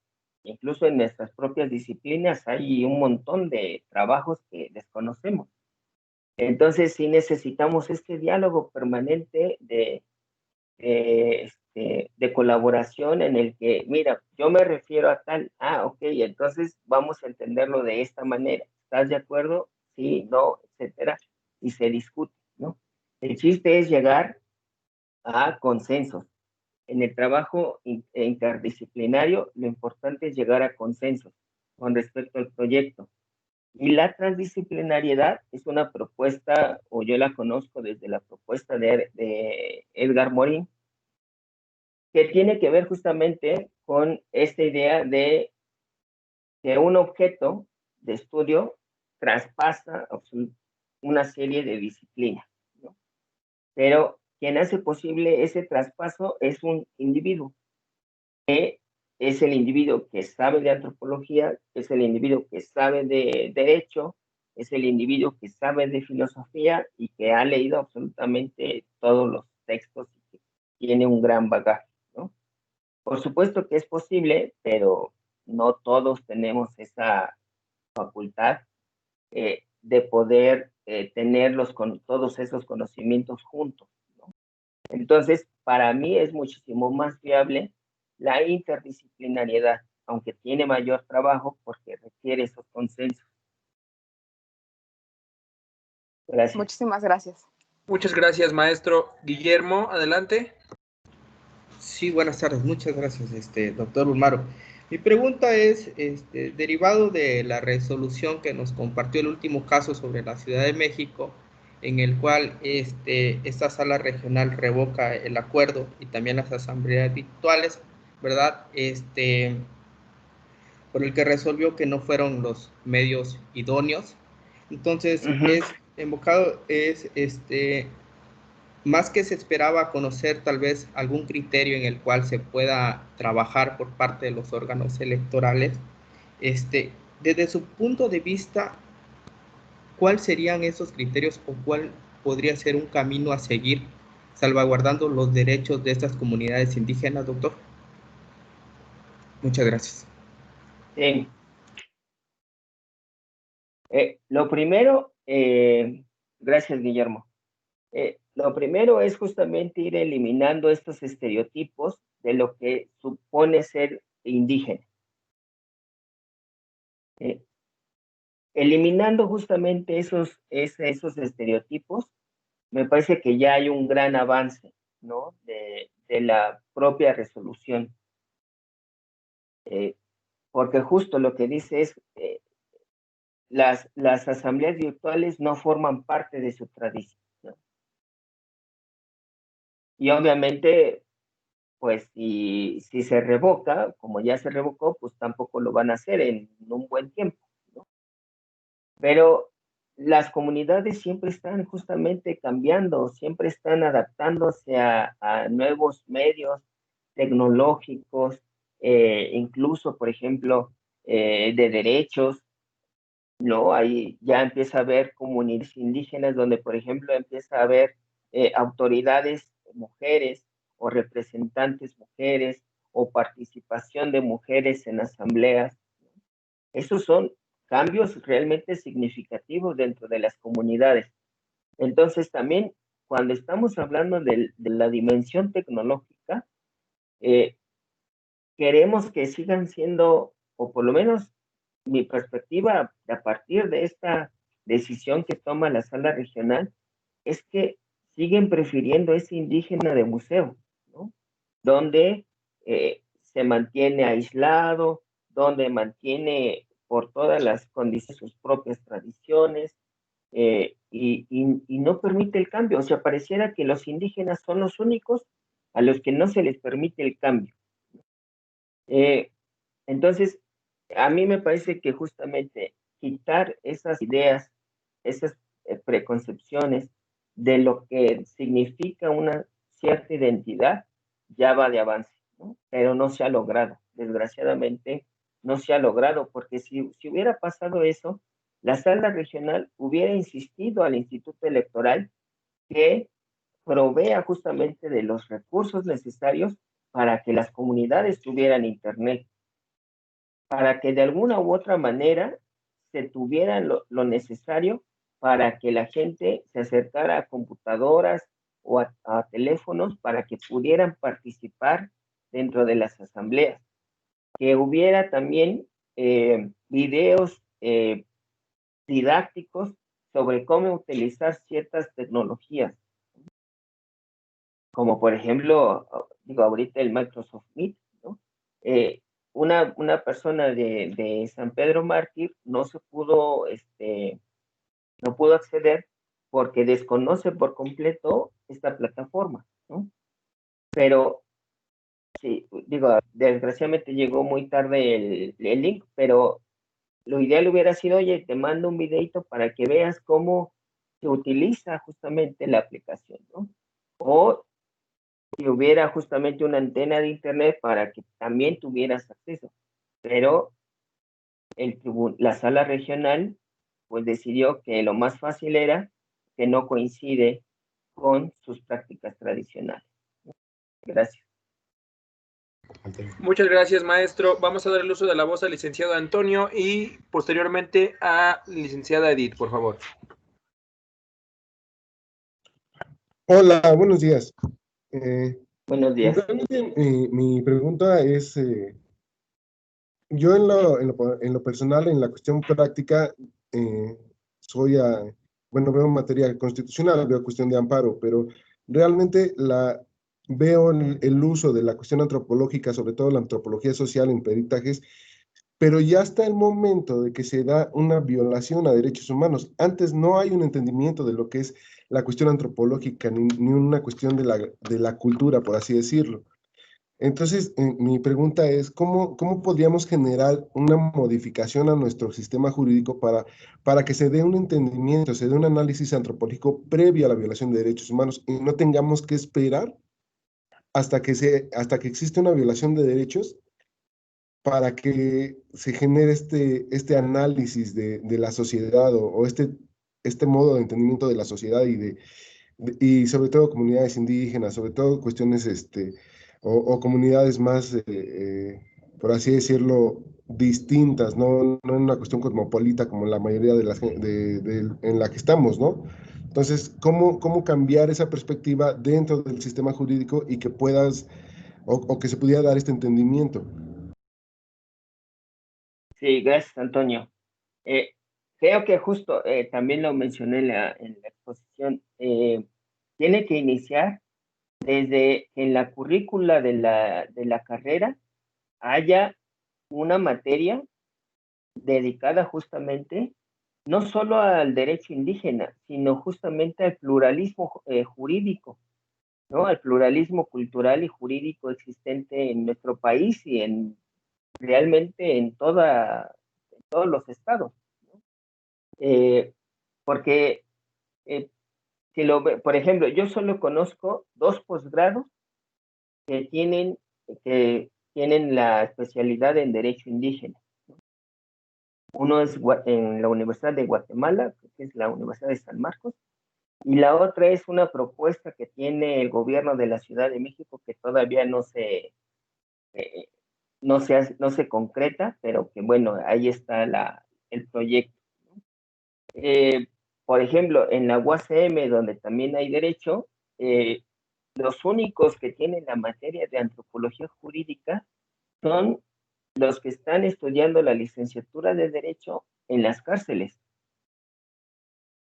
incluso en nuestras propias disciplinas hay un montón de trabajos que desconocemos. Entonces, sí necesitamos este diálogo permanente de colaboración en el que, mira, yo me refiero a tal, ok, entonces vamos a entenderlo de esta manera. ¿Estás de acuerdo? Sí, no, etcétera. Y se discute, ¿no? El chiste es llegar a consensos. En el trabajo interdisciplinario, lo importante es llegar a consensos con respecto al proyecto. Y la transdisciplinariedad es una propuesta, o yo la conozco desde la propuesta de Edgar Morin, que tiene que ver justamente con esta idea de que un objeto de estudio traspasa una serie de disciplinas, ¿no? Pero quien hace posible ese traspaso es un individuo, que es el individuo que sabe de antropología, es el individuo que sabe de derecho, es el individuo que sabe de filosofía y que ha leído absolutamente todos los textos y que tiene un gran bagaje, ¿no? Por supuesto que es posible, pero no todos tenemos esa facultad de poder tener todos esos conocimientos juntos, ¿no? Entonces, para mí es muchísimo más viable la interdisciplinariedad, aunque tiene mayor trabajo porque requiere esos consensos. Gracias. Muchísimas gracias. Muchas gracias, maestro. Guillermo, adelante. Sí, buenas tardes. Muchas gracias, doctor Ulmaro. Mi pregunta es, derivado de la resolución que nos compartió el último caso sobre la Ciudad de México, en el cual esta sala regional revoca el acuerdo y también las asambleas virtuales, ¿verdad? Por el que resolvió que no fueron los medios idóneos. Entonces, más que se esperaba conocer tal vez algún criterio en el cual se pueda trabajar por parte de los órganos electorales, desde su punto de vista, ¿cuáles serían esos criterios o cuál podría ser un camino a seguir salvaguardando los derechos de estas comunidades indígenas, doctor? Muchas gracias. Sí. Lo primero, gracias, Guillermo. Lo primero es justamente ir eliminando estos estereotipos de lo que supone ser indígena. Eliminando justamente esos estereotipos, me parece que ya hay un gran avance, ¿no? de la propia resolución. Porque justo lo que dice es, las asambleas virtuales no forman parte de su tradición, ¿no? Y obviamente, pues si se revoca, como ya se revocó, pues tampoco lo van a hacer en un buen tiempo, ¿no? Pero las comunidades siempre están justamente cambiando, siempre están adaptándose a nuevos medios tecnológicos, incluso, por ejemplo, de derechos, ¿no? Ahí ya empieza a haber comunidades indígenas donde, por ejemplo, empieza a haber autoridades mujeres o representantes mujeres o participación de mujeres en asambleas. Esos son cambios realmente significativos dentro de las comunidades. Entonces, también cuando estamos hablando de la dimensión tecnológica, queremos que sigan siendo, o por lo menos mi perspectiva a partir de esta decisión que toma la sala regional, es que siguen prefiriendo ese indígena de museo, ¿no? Donde se mantiene aislado, donde mantiene por todas las condiciones sus propias tradiciones, y no permite el cambio. O sea, pareciera que los indígenas son los únicos a los que no se les permite el cambio. Entonces, a mí me parece que justamente quitar esas ideas, esas preconcepciones de lo que significa una cierta identidad, ya va de avance, ¿no? Pero no se ha logrado, desgraciadamente no se ha logrado, porque si hubiera pasado eso, la sala regional hubiera insistido al Instituto Electoral que provea justamente de los recursos necesarios para que las comunidades tuvieran internet, para que de alguna u otra manera se tuviera lo necesario para que la gente se acercara a computadoras o a teléfonos para que pudieran participar dentro de las asambleas, que hubiera también videos didácticos sobre cómo utilizar ciertas tecnologías, como por ejemplo, digo, ahorita el Microsoft Meet, ¿no? Una persona de San Pedro Mártir no pudo acceder porque desconoce por completo esta plataforma, ¿no? Pero, sí, digo, desgraciadamente llegó muy tarde el link, pero lo ideal hubiera sido, oye, te mando un videito para que veas cómo se utiliza justamente la aplicación, ¿no? O si hubiera justamente una antena de internet para que también tuvieras acceso. Pero la sala regional pues decidió que lo más fácil era que no coincide con sus prácticas tradicionales. Gracias. Muchas gracias, maestro. Vamos a dar el uso de la voz al licenciado Antonio y posteriormente a la licenciada Edith, por favor. Hola, buenos días. Buenos días. Mi pregunta es, yo en lo personal, en la cuestión práctica, veo materia constitucional, veo cuestión de amparo, pero realmente veo el uso de la cuestión antropológica, sobre todo la antropología social en peritajes, pero ya está el momento de que se da una violación a derechos humanos. Antes no hay un entendimiento de lo que es la cuestión antropológica, ni una cuestión de la cultura, por así decirlo. Entonces, mi pregunta es, ¿cómo podríamos generar una modificación a nuestro sistema jurídico para que se dé un entendimiento, se dé un análisis antropológico previo a la violación de derechos humanos y no tengamos que esperar hasta que existe una violación de derechos para que se genere este análisis de la sociedad o este modo de entendimiento de la sociedad y sobre todo comunidades indígenas, sobre todo cuestiones o comunidades más, por así decirlo, distintas, no en una cuestión cosmopolita como la mayoría en la que estamos, ¿no? Entonces, ¿cómo cambiar esa perspectiva dentro del sistema jurídico y que puedas o que se pudiera dar este entendimiento. Sí, gracias, Antonio. Creo que justo también lo mencioné en la exposición, tiene que iniciar desde que en la currícula de la carrera haya una materia dedicada justamente no solo al derecho indígena, sino justamente al pluralismo jurídico, ¿no? Al pluralismo cultural y jurídico existente en nuestro país y realmente en todos los estados, ¿no? Porque, por ejemplo, yo solo conozco 2 posgrados que tienen la especialidad en derecho indígena. Uno es en la Universidad de Guatemala, que es la Universidad de San Marcos, y la otra es una propuesta que tiene el gobierno de la Ciudad de México que todavía no se concreta, pero que bueno, ahí está el proyecto. Por ejemplo, en la UACM, donde también hay derecho, los únicos que tienen la materia de antropología jurídica son los que están estudiando la licenciatura de Derecho en las cárceles.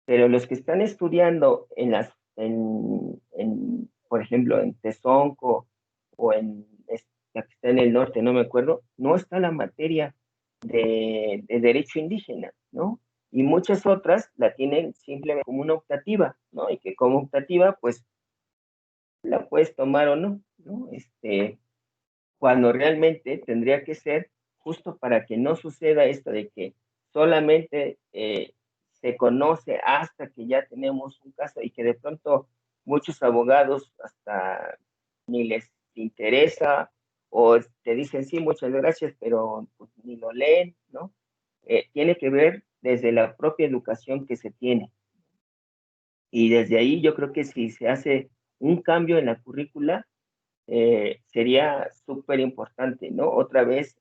Pero los que están estudiando por ejemplo, en Tezonco o la que está en el norte, no me acuerdo, no está la materia de derecho indígena, ¿no? Y muchas otras la tienen simplemente como una optativa, ¿no? Y que como optativa, pues, la puedes tomar o no, ¿no? Cuando realmente tendría que ser justo para que no suceda esto de que solamente se conoce hasta que ya tenemos un caso y que de pronto muchos abogados hasta ni les interesa o te dicen sí, muchas gracias, pero pues, ni lo leen, ¿no? Tiene que ver desde la propia educación que se tiene. Y desde ahí yo creo que si se hace un cambio en la currícula, sería súper importante, ¿no? Otra vez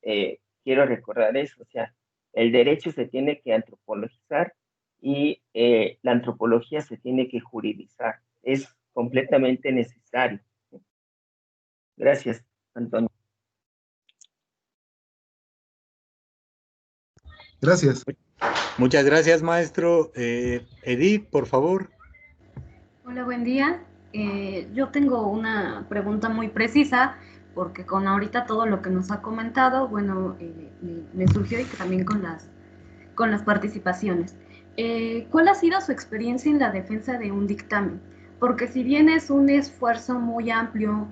quiero recordar eso, o sea, el derecho se tiene que antropologizar y la antropología se tiene que juridizar. Es completamente necesario. Gracias, Antonio. Gracias. Muchas gracias, maestro. Edith, por favor. Hola, buen día. Yo tengo una pregunta muy precisa, porque con ahorita todo lo que nos ha comentado, bueno, me surgió y también con las participaciones. ¿Cuál ha sido su experiencia en la defensa de un dictamen? Porque si bien es un esfuerzo muy amplio,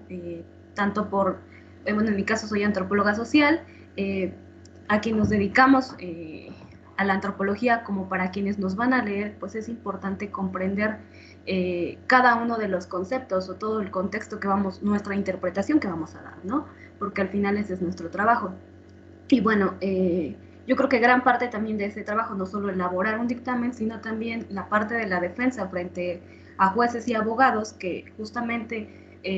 tanto por, bueno, en mi caso soy antropóloga social, a quien nos dedicamos a la antropología, como para quienes nos van a leer, pues es importante comprender cada uno de los conceptos o todo el contexto que nuestra interpretación que vamos a dar, ¿no? Porque al final ese es nuestro trabajo. Y bueno, yo creo que gran parte también de ese trabajo, no solo elaborar un dictamen, sino también la parte de la defensa frente a jueces y abogados que justamente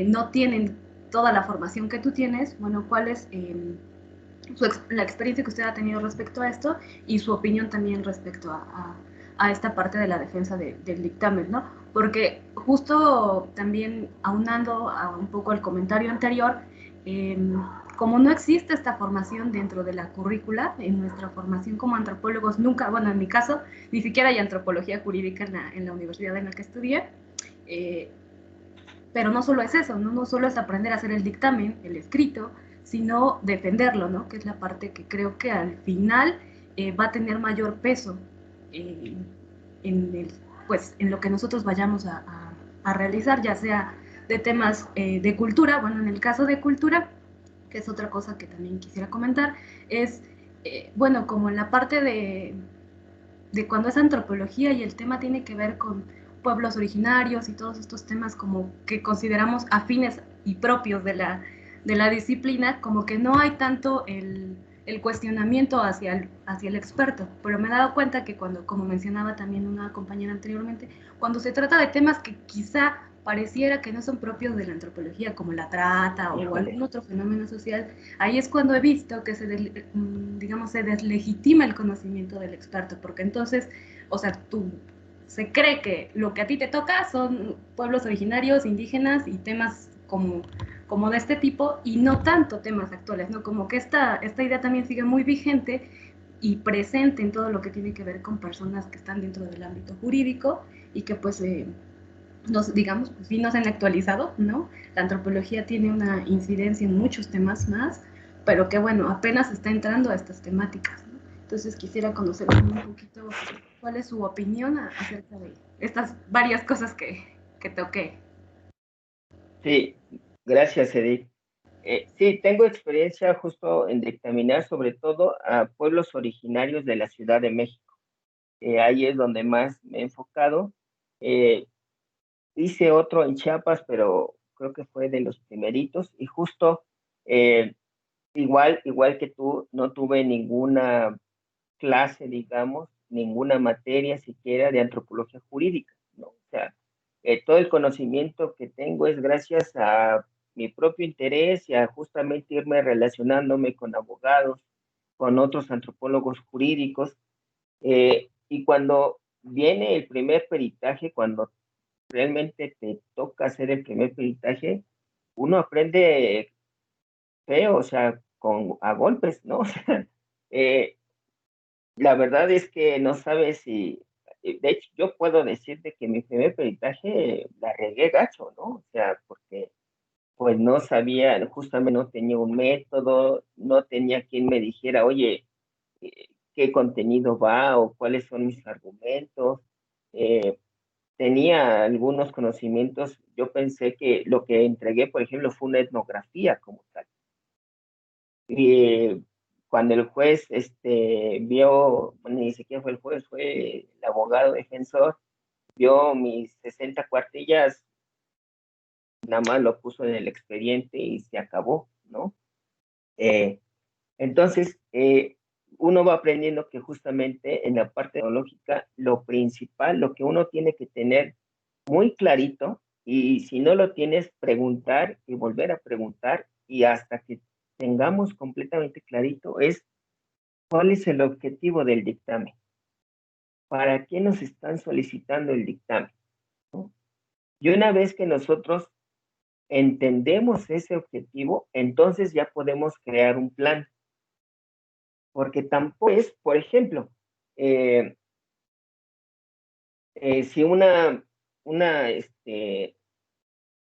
no tienen toda la formación que tú tienes. Bueno, ¿cuál es la experiencia que usted ha tenido respecto a esto y su opinión también respecto a esta parte de la defensa del dictamen, ¿no? Porque justo también aunando a un poco al comentario anterior, como no existe esta formación dentro de la currícula, en nuestra formación como antropólogos nunca, bueno, en mi caso, ni siquiera hay antropología jurídica en la universidad en la que estudié, pero no solo es eso, ¿no? No solo es aprender a hacer el dictamen, el escrito, sino defenderlo, ¿no? Que es la parte que creo que al final va a tener mayor peso en lo que nosotros vayamos a realizar, ya sea de temas de cultura. Bueno, en el caso de cultura, que es otra cosa que también quisiera comentar, es, bueno, como en la parte de cuando es antropología y el tema tiene que ver con pueblos originarios y todos estos temas como que consideramos afines y propios de la disciplina, como que no hay tanto el cuestionamiento hacia el experto, pero me he dado cuenta que cuando, como mencionaba también una compañera anteriormente, cuando se trata de temas que quizá pareciera que no son propios de la antropología, como la trata o algún otro fenómeno social, ahí es cuando he visto que se deslegitima el conocimiento del experto, porque entonces, o sea, se cree que lo que a ti te toca son pueblos originarios, indígenas y temas como como de este tipo y no tanto temas actuales, ¿no? Como que esta idea también sigue muy vigente y presente en todo lo que tiene que ver con personas que están dentro del ámbito jurídico y que pues digamos, pues sí nos han actualizado, ¿no? La antropología tiene una incidencia en muchos temas más, pero que bueno, apenas está entrando a estas temáticas, ¿no? Entonces quisiera conocer un poquito cuál es su opinión acerca de estas varias cosas que toqué. Sí, gracias, Edith. Sí, tengo experiencia justo en dictaminar sobre todo a pueblos originarios de la Ciudad de México. Ahí es donde más me he enfocado. Hice otro en Chiapas, pero creo que fue de los primeritos y justo igual que tú, no tuve ninguna clase, digamos, ninguna materia siquiera de antropología jurídica, ¿no? O sea, todo el conocimiento que tengo es gracias a mi propio interés y a justamente irme relacionándome con abogados, con otros antropólogos jurídicos. Y cuando viene el primer peritaje, cuando realmente te toca hacer el primer peritaje, uno aprende feo, o sea, a golpes, ¿no? O sea, la verdad es que no sabes si, de hecho, yo puedo decirte que mi primer peritaje la regué gacho, ¿no? O sea, porque pues no sabía, justamente no tenía un método, no tenía quien me dijera, oye, qué contenido va o cuáles son mis argumentos. Tenía algunos conocimientos, yo pensé que lo que entregué, por ejemplo, fue una etnografía como tal. Y cuando el juez vio, bueno, ni siquiera fue el juez, fue el abogado defensor, vio mis 60 cuartillas, nada más lo puso en el expediente y se acabó, ¿no? Entonces, uno va aprendiendo que justamente en la parte tecnológica, lo principal, lo que uno tiene que tener muy clarito, y si no lo tienes, preguntar y volver a preguntar, y hasta que tengamos completamente clarito, es cuál es el objetivo del dictamen. ¿Para qué nos están solicitando el dictamen? ¿No? Y una vez que nosotros entendemos ese objetivo, entonces ya podemos crear un plan. Porque tampoco es, por ejemplo, si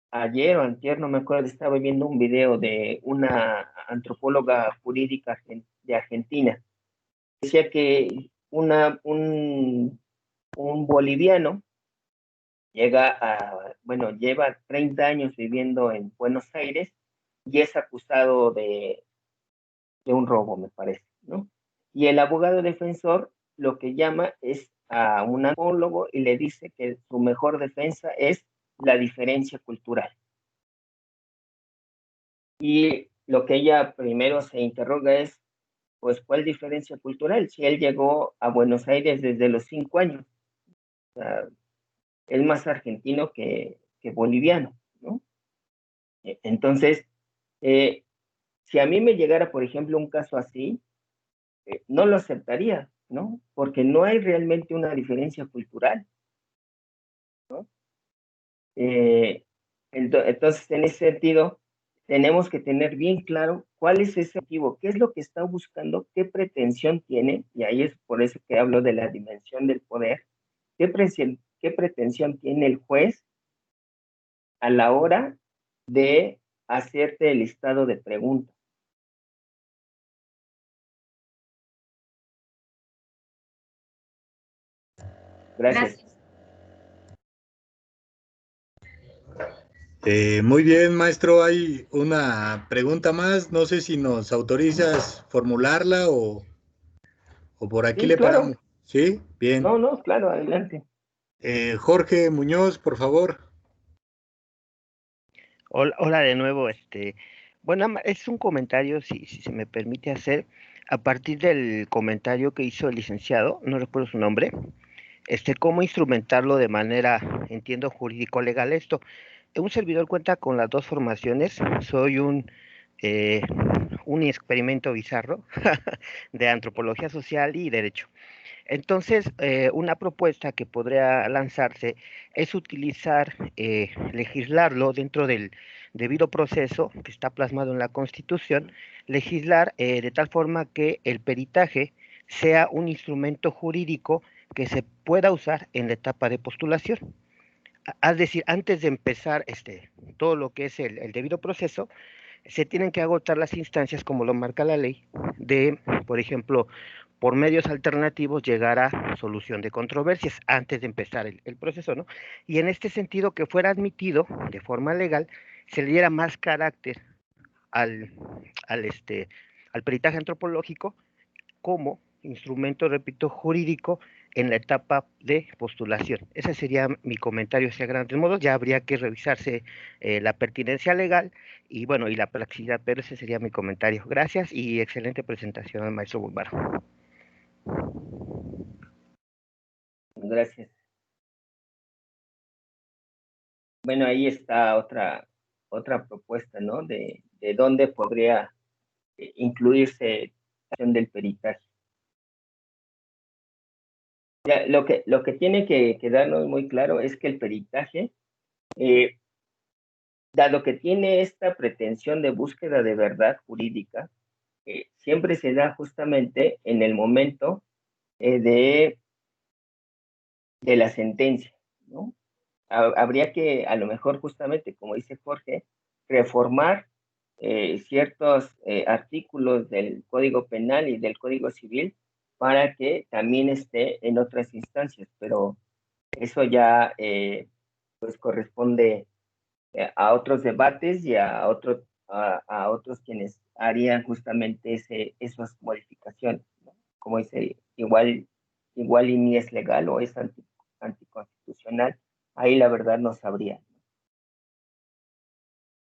ayer o antier, no me acuerdo, estaba viendo un video de una antropóloga jurídica de Argentina. Decía que un boliviano lleva 30 años viviendo en Buenos Aires y es acusado de un robo, me parece, ¿no? Y el abogado defensor lo que llama es a un antropólogo y le dice que su mejor defensa es la diferencia cultural. Y lo que ella primero se interroga es, pues, ¿cuál diferencia cultural? Si él llegó a Buenos Aires desde los 5 años, o sea, es más argentino que boliviano, ¿no? Entonces, si a mí me llegara, por ejemplo, un caso así, no lo aceptaría, ¿no? Porque no hay realmente una diferencia cultural, ¿no? Entonces, en ese sentido, tenemos que tener bien claro cuál es ese objetivo, qué es lo que está buscando, qué pretensión tiene, y ahí es por eso que hablo de la dimensión del poder, qué pretensión tiene el juez a la hora de hacerte el listado de preguntas. Gracias. Muy bien, maestro. Hay una pregunta más. No sé si nos autorizas formularla o por aquí Sí, le claro. paramos. ¿Sí? Bien. No, claro, adelante. Jorge Muñoz, por favor. Hola de nuevo, bueno, es un comentario, si se me permite hacer, a partir del comentario que hizo el licenciado, no recuerdo su nombre, cómo instrumentarlo de manera, entiendo, jurídico-legal esto. Un servidor cuenta con las dos formaciones, soy un experimento bizarro de antropología social y derecho. Entonces, una propuesta que podría lanzarse es utilizar, legislarlo dentro del debido proceso que está plasmado en la Constitución, legislar de tal forma que el peritaje sea un instrumento jurídico que se pueda usar en la etapa de postulación. Es decir, antes de empezar todo lo que es el debido proceso, se tienen que agotar las instancias, como lo marca la ley, de, por ejemplo, por medios alternativos llegar a solución de controversias antes de empezar el proceso, ¿no? Y en este sentido, que fuera admitido de forma legal, se le diera más carácter al peritaje antropológico como instrumento, repito, jurídico en la etapa de postulación. Ese sería mi comentario hacia grandes modos. Ya habría que revisarse la pertinencia legal y bueno, y la practicidad, pero ese sería mi comentario. Gracias y excelente presentación al maestro Bulmaro. Gracias. Bueno, ahí está otra propuesta, ¿no? De dónde podría incluirse la acción del peritaje. Ya, lo que tiene que quedarnos muy claro es que el peritaje, dado que tiene esta pretensión de búsqueda de verdad jurídica, siempre se da justamente en el momento de la sentencia, ¿no? Habría que, a lo mejor, justamente, como dice Jorge, reformar ciertos artículos del Código Penal y del Código Civil para que también esté en otras instancias, pero eso ya pues corresponde a otros debates y a otros quienes harían justamente esas modificaciones, ¿no? Como dice, igual y ni es legal o es anticonstitucional, ahí la verdad no sabría.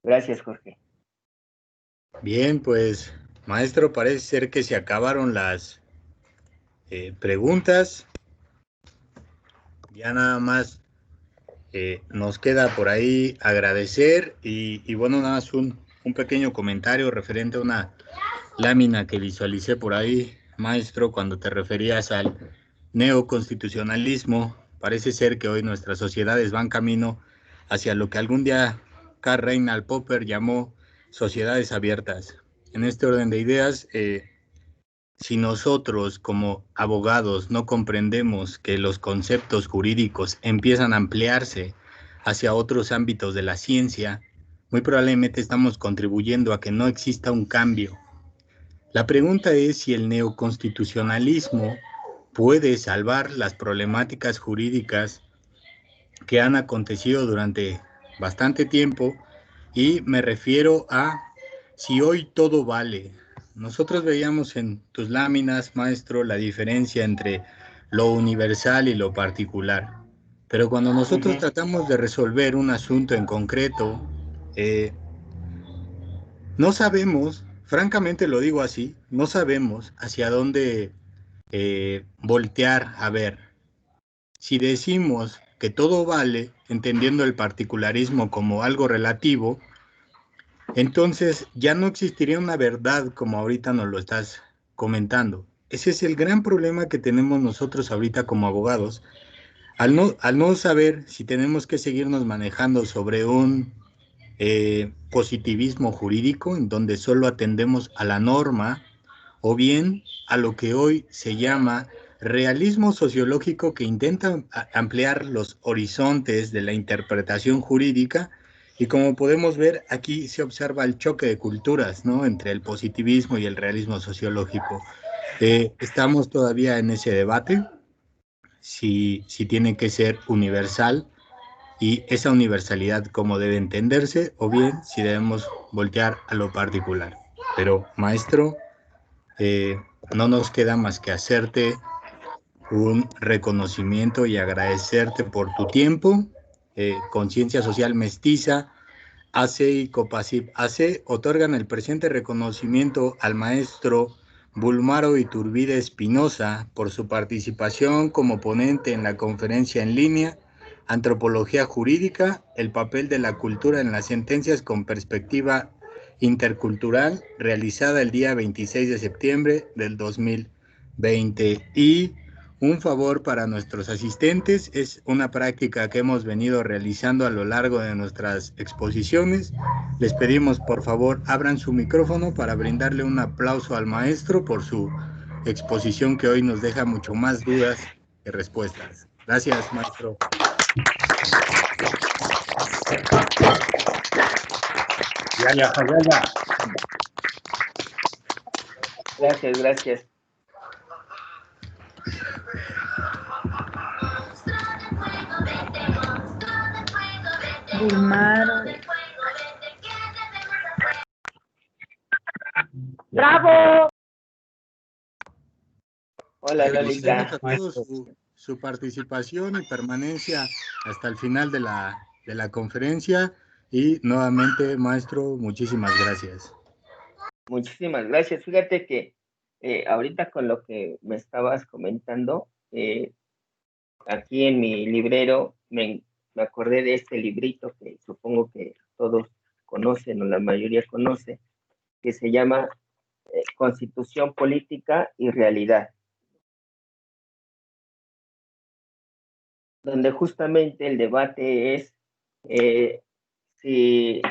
Gracias, Jorge. Bien, pues, maestro, parece ser que se acabaron las preguntas. Ya nada más nos queda por ahí agradecer y bueno, nada más un pequeño comentario referente a una lámina que visualicé por ahí, maestro, cuando te referías al neoconstitucionalismo. Parece ser que hoy nuestras sociedades van camino hacia lo que algún día Karl Reinald Popper llamó sociedades abiertas. En este orden de ideas, si nosotros como abogados no comprendemos que los conceptos jurídicos empiezan a ampliarse hacia otros ámbitos de la ciencia, muy probablemente estamos contribuyendo a que no exista un cambio. La pregunta es si el neoconstitucionalismo puede salvar las problemáticas jurídicas que han acontecido durante bastante tiempo, y me refiero a si hoy todo vale. Nosotros veíamos en tus láminas, maestro, la diferencia entre lo universal y lo particular. Pero cuando nosotros tratamos de resolver un asunto en concreto, no sabemos, francamente lo digo así, no sabemos hacia dónde voltear a ver. Si decimos que todo vale, entendiendo el particularismo como algo relativo, entonces ya no existiría una verdad como ahorita nos lo estás comentando. Ese es el gran problema que tenemos nosotros ahorita como abogados, al no saber si tenemos que seguirnos manejando sobre un positivismo jurídico en donde solo atendemos a la norma, o bien a lo que hoy se llama realismo sociológico, que intenta ampliar los horizontes de la interpretación jurídica. Y como podemos ver, aquí se observa el choque de culturas, ¿no?, entre el positivismo y el realismo sociológico. Estamos todavía en ese debate, si tiene que ser universal y esa universalidad cómo debe entenderse, o bien si debemos voltear a lo particular. Pero, maestro, no nos queda más que hacerte un reconocimiento y agradecerte por tu tiempo. Conciencia Social Mestiza, ACE y COPACIP AC otorgan el presente reconocimiento al maestro Bulmaro Iturbide Espinosa por su participación como ponente en la conferencia en línea Antropología Jurídica, el papel de la cultura en las sentencias con perspectiva intercultural, realizada el día 26 de septiembre del 2020. Y un favor para nuestros asistentes. Es una práctica que hemos venido realizando a lo largo de nuestras exposiciones. Les pedimos, por favor, abran su micrófono para brindarle un aplauso al maestro por su exposición, que hoy nos deja mucho más dudas que respuestas. Gracias, maestro. Ya. Gracias. ¡Bravo! Hola, Agradecemos Lolita. a todos su participación y permanencia hasta el final de la conferencia. Y nuevamente, maestro, muchísimas gracias. Muchísimas gracias. Fíjate que ahorita con lo que me estabas comentando, aquí en mi librero me acordé de este librito que supongo que todos conocen o la mayoría conoce, que se llama Constitución Política y Realidad, donde justamente el debate es si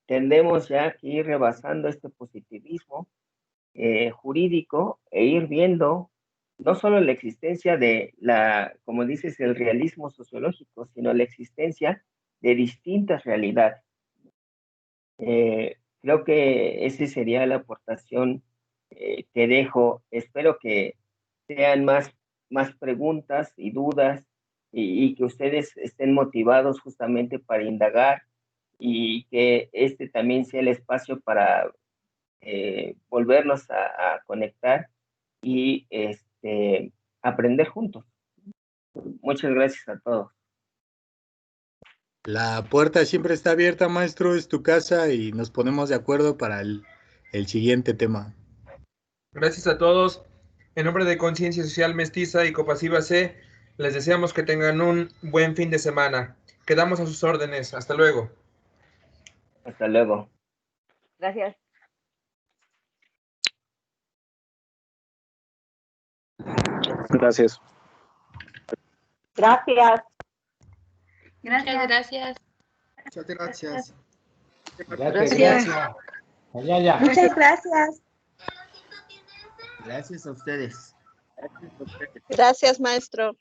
tendemos ya que ir rebasando este positivismo jurídico e ir viendo no solo la existencia de como dices, el realismo sociológico, sino la existencia de distintas realidades. Creo que esa sería la aportación que dejo. Espero que sean más preguntas y dudas y que ustedes estén motivados justamente para indagar y que este también sea el espacio para volvernos a conectar y aprender juntos. Muchas gracias a todos. La puerta siempre está abierta, maestro, es tu casa y nos ponemos de acuerdo para el siguiente tema. Gracias a todos. En nombre de Conciencia Social Mestiza y Copasiva C, les deseamos que tengan un buen fin de semana. Quedamos a sus órdenes. Hasta luego. Hasta luego. Gracias. Gracias. Gracias. Gracias. Gracias. Muchas gracias. Gracias. Muchas gracias. Gracias a ustedes. Gracias, maestro.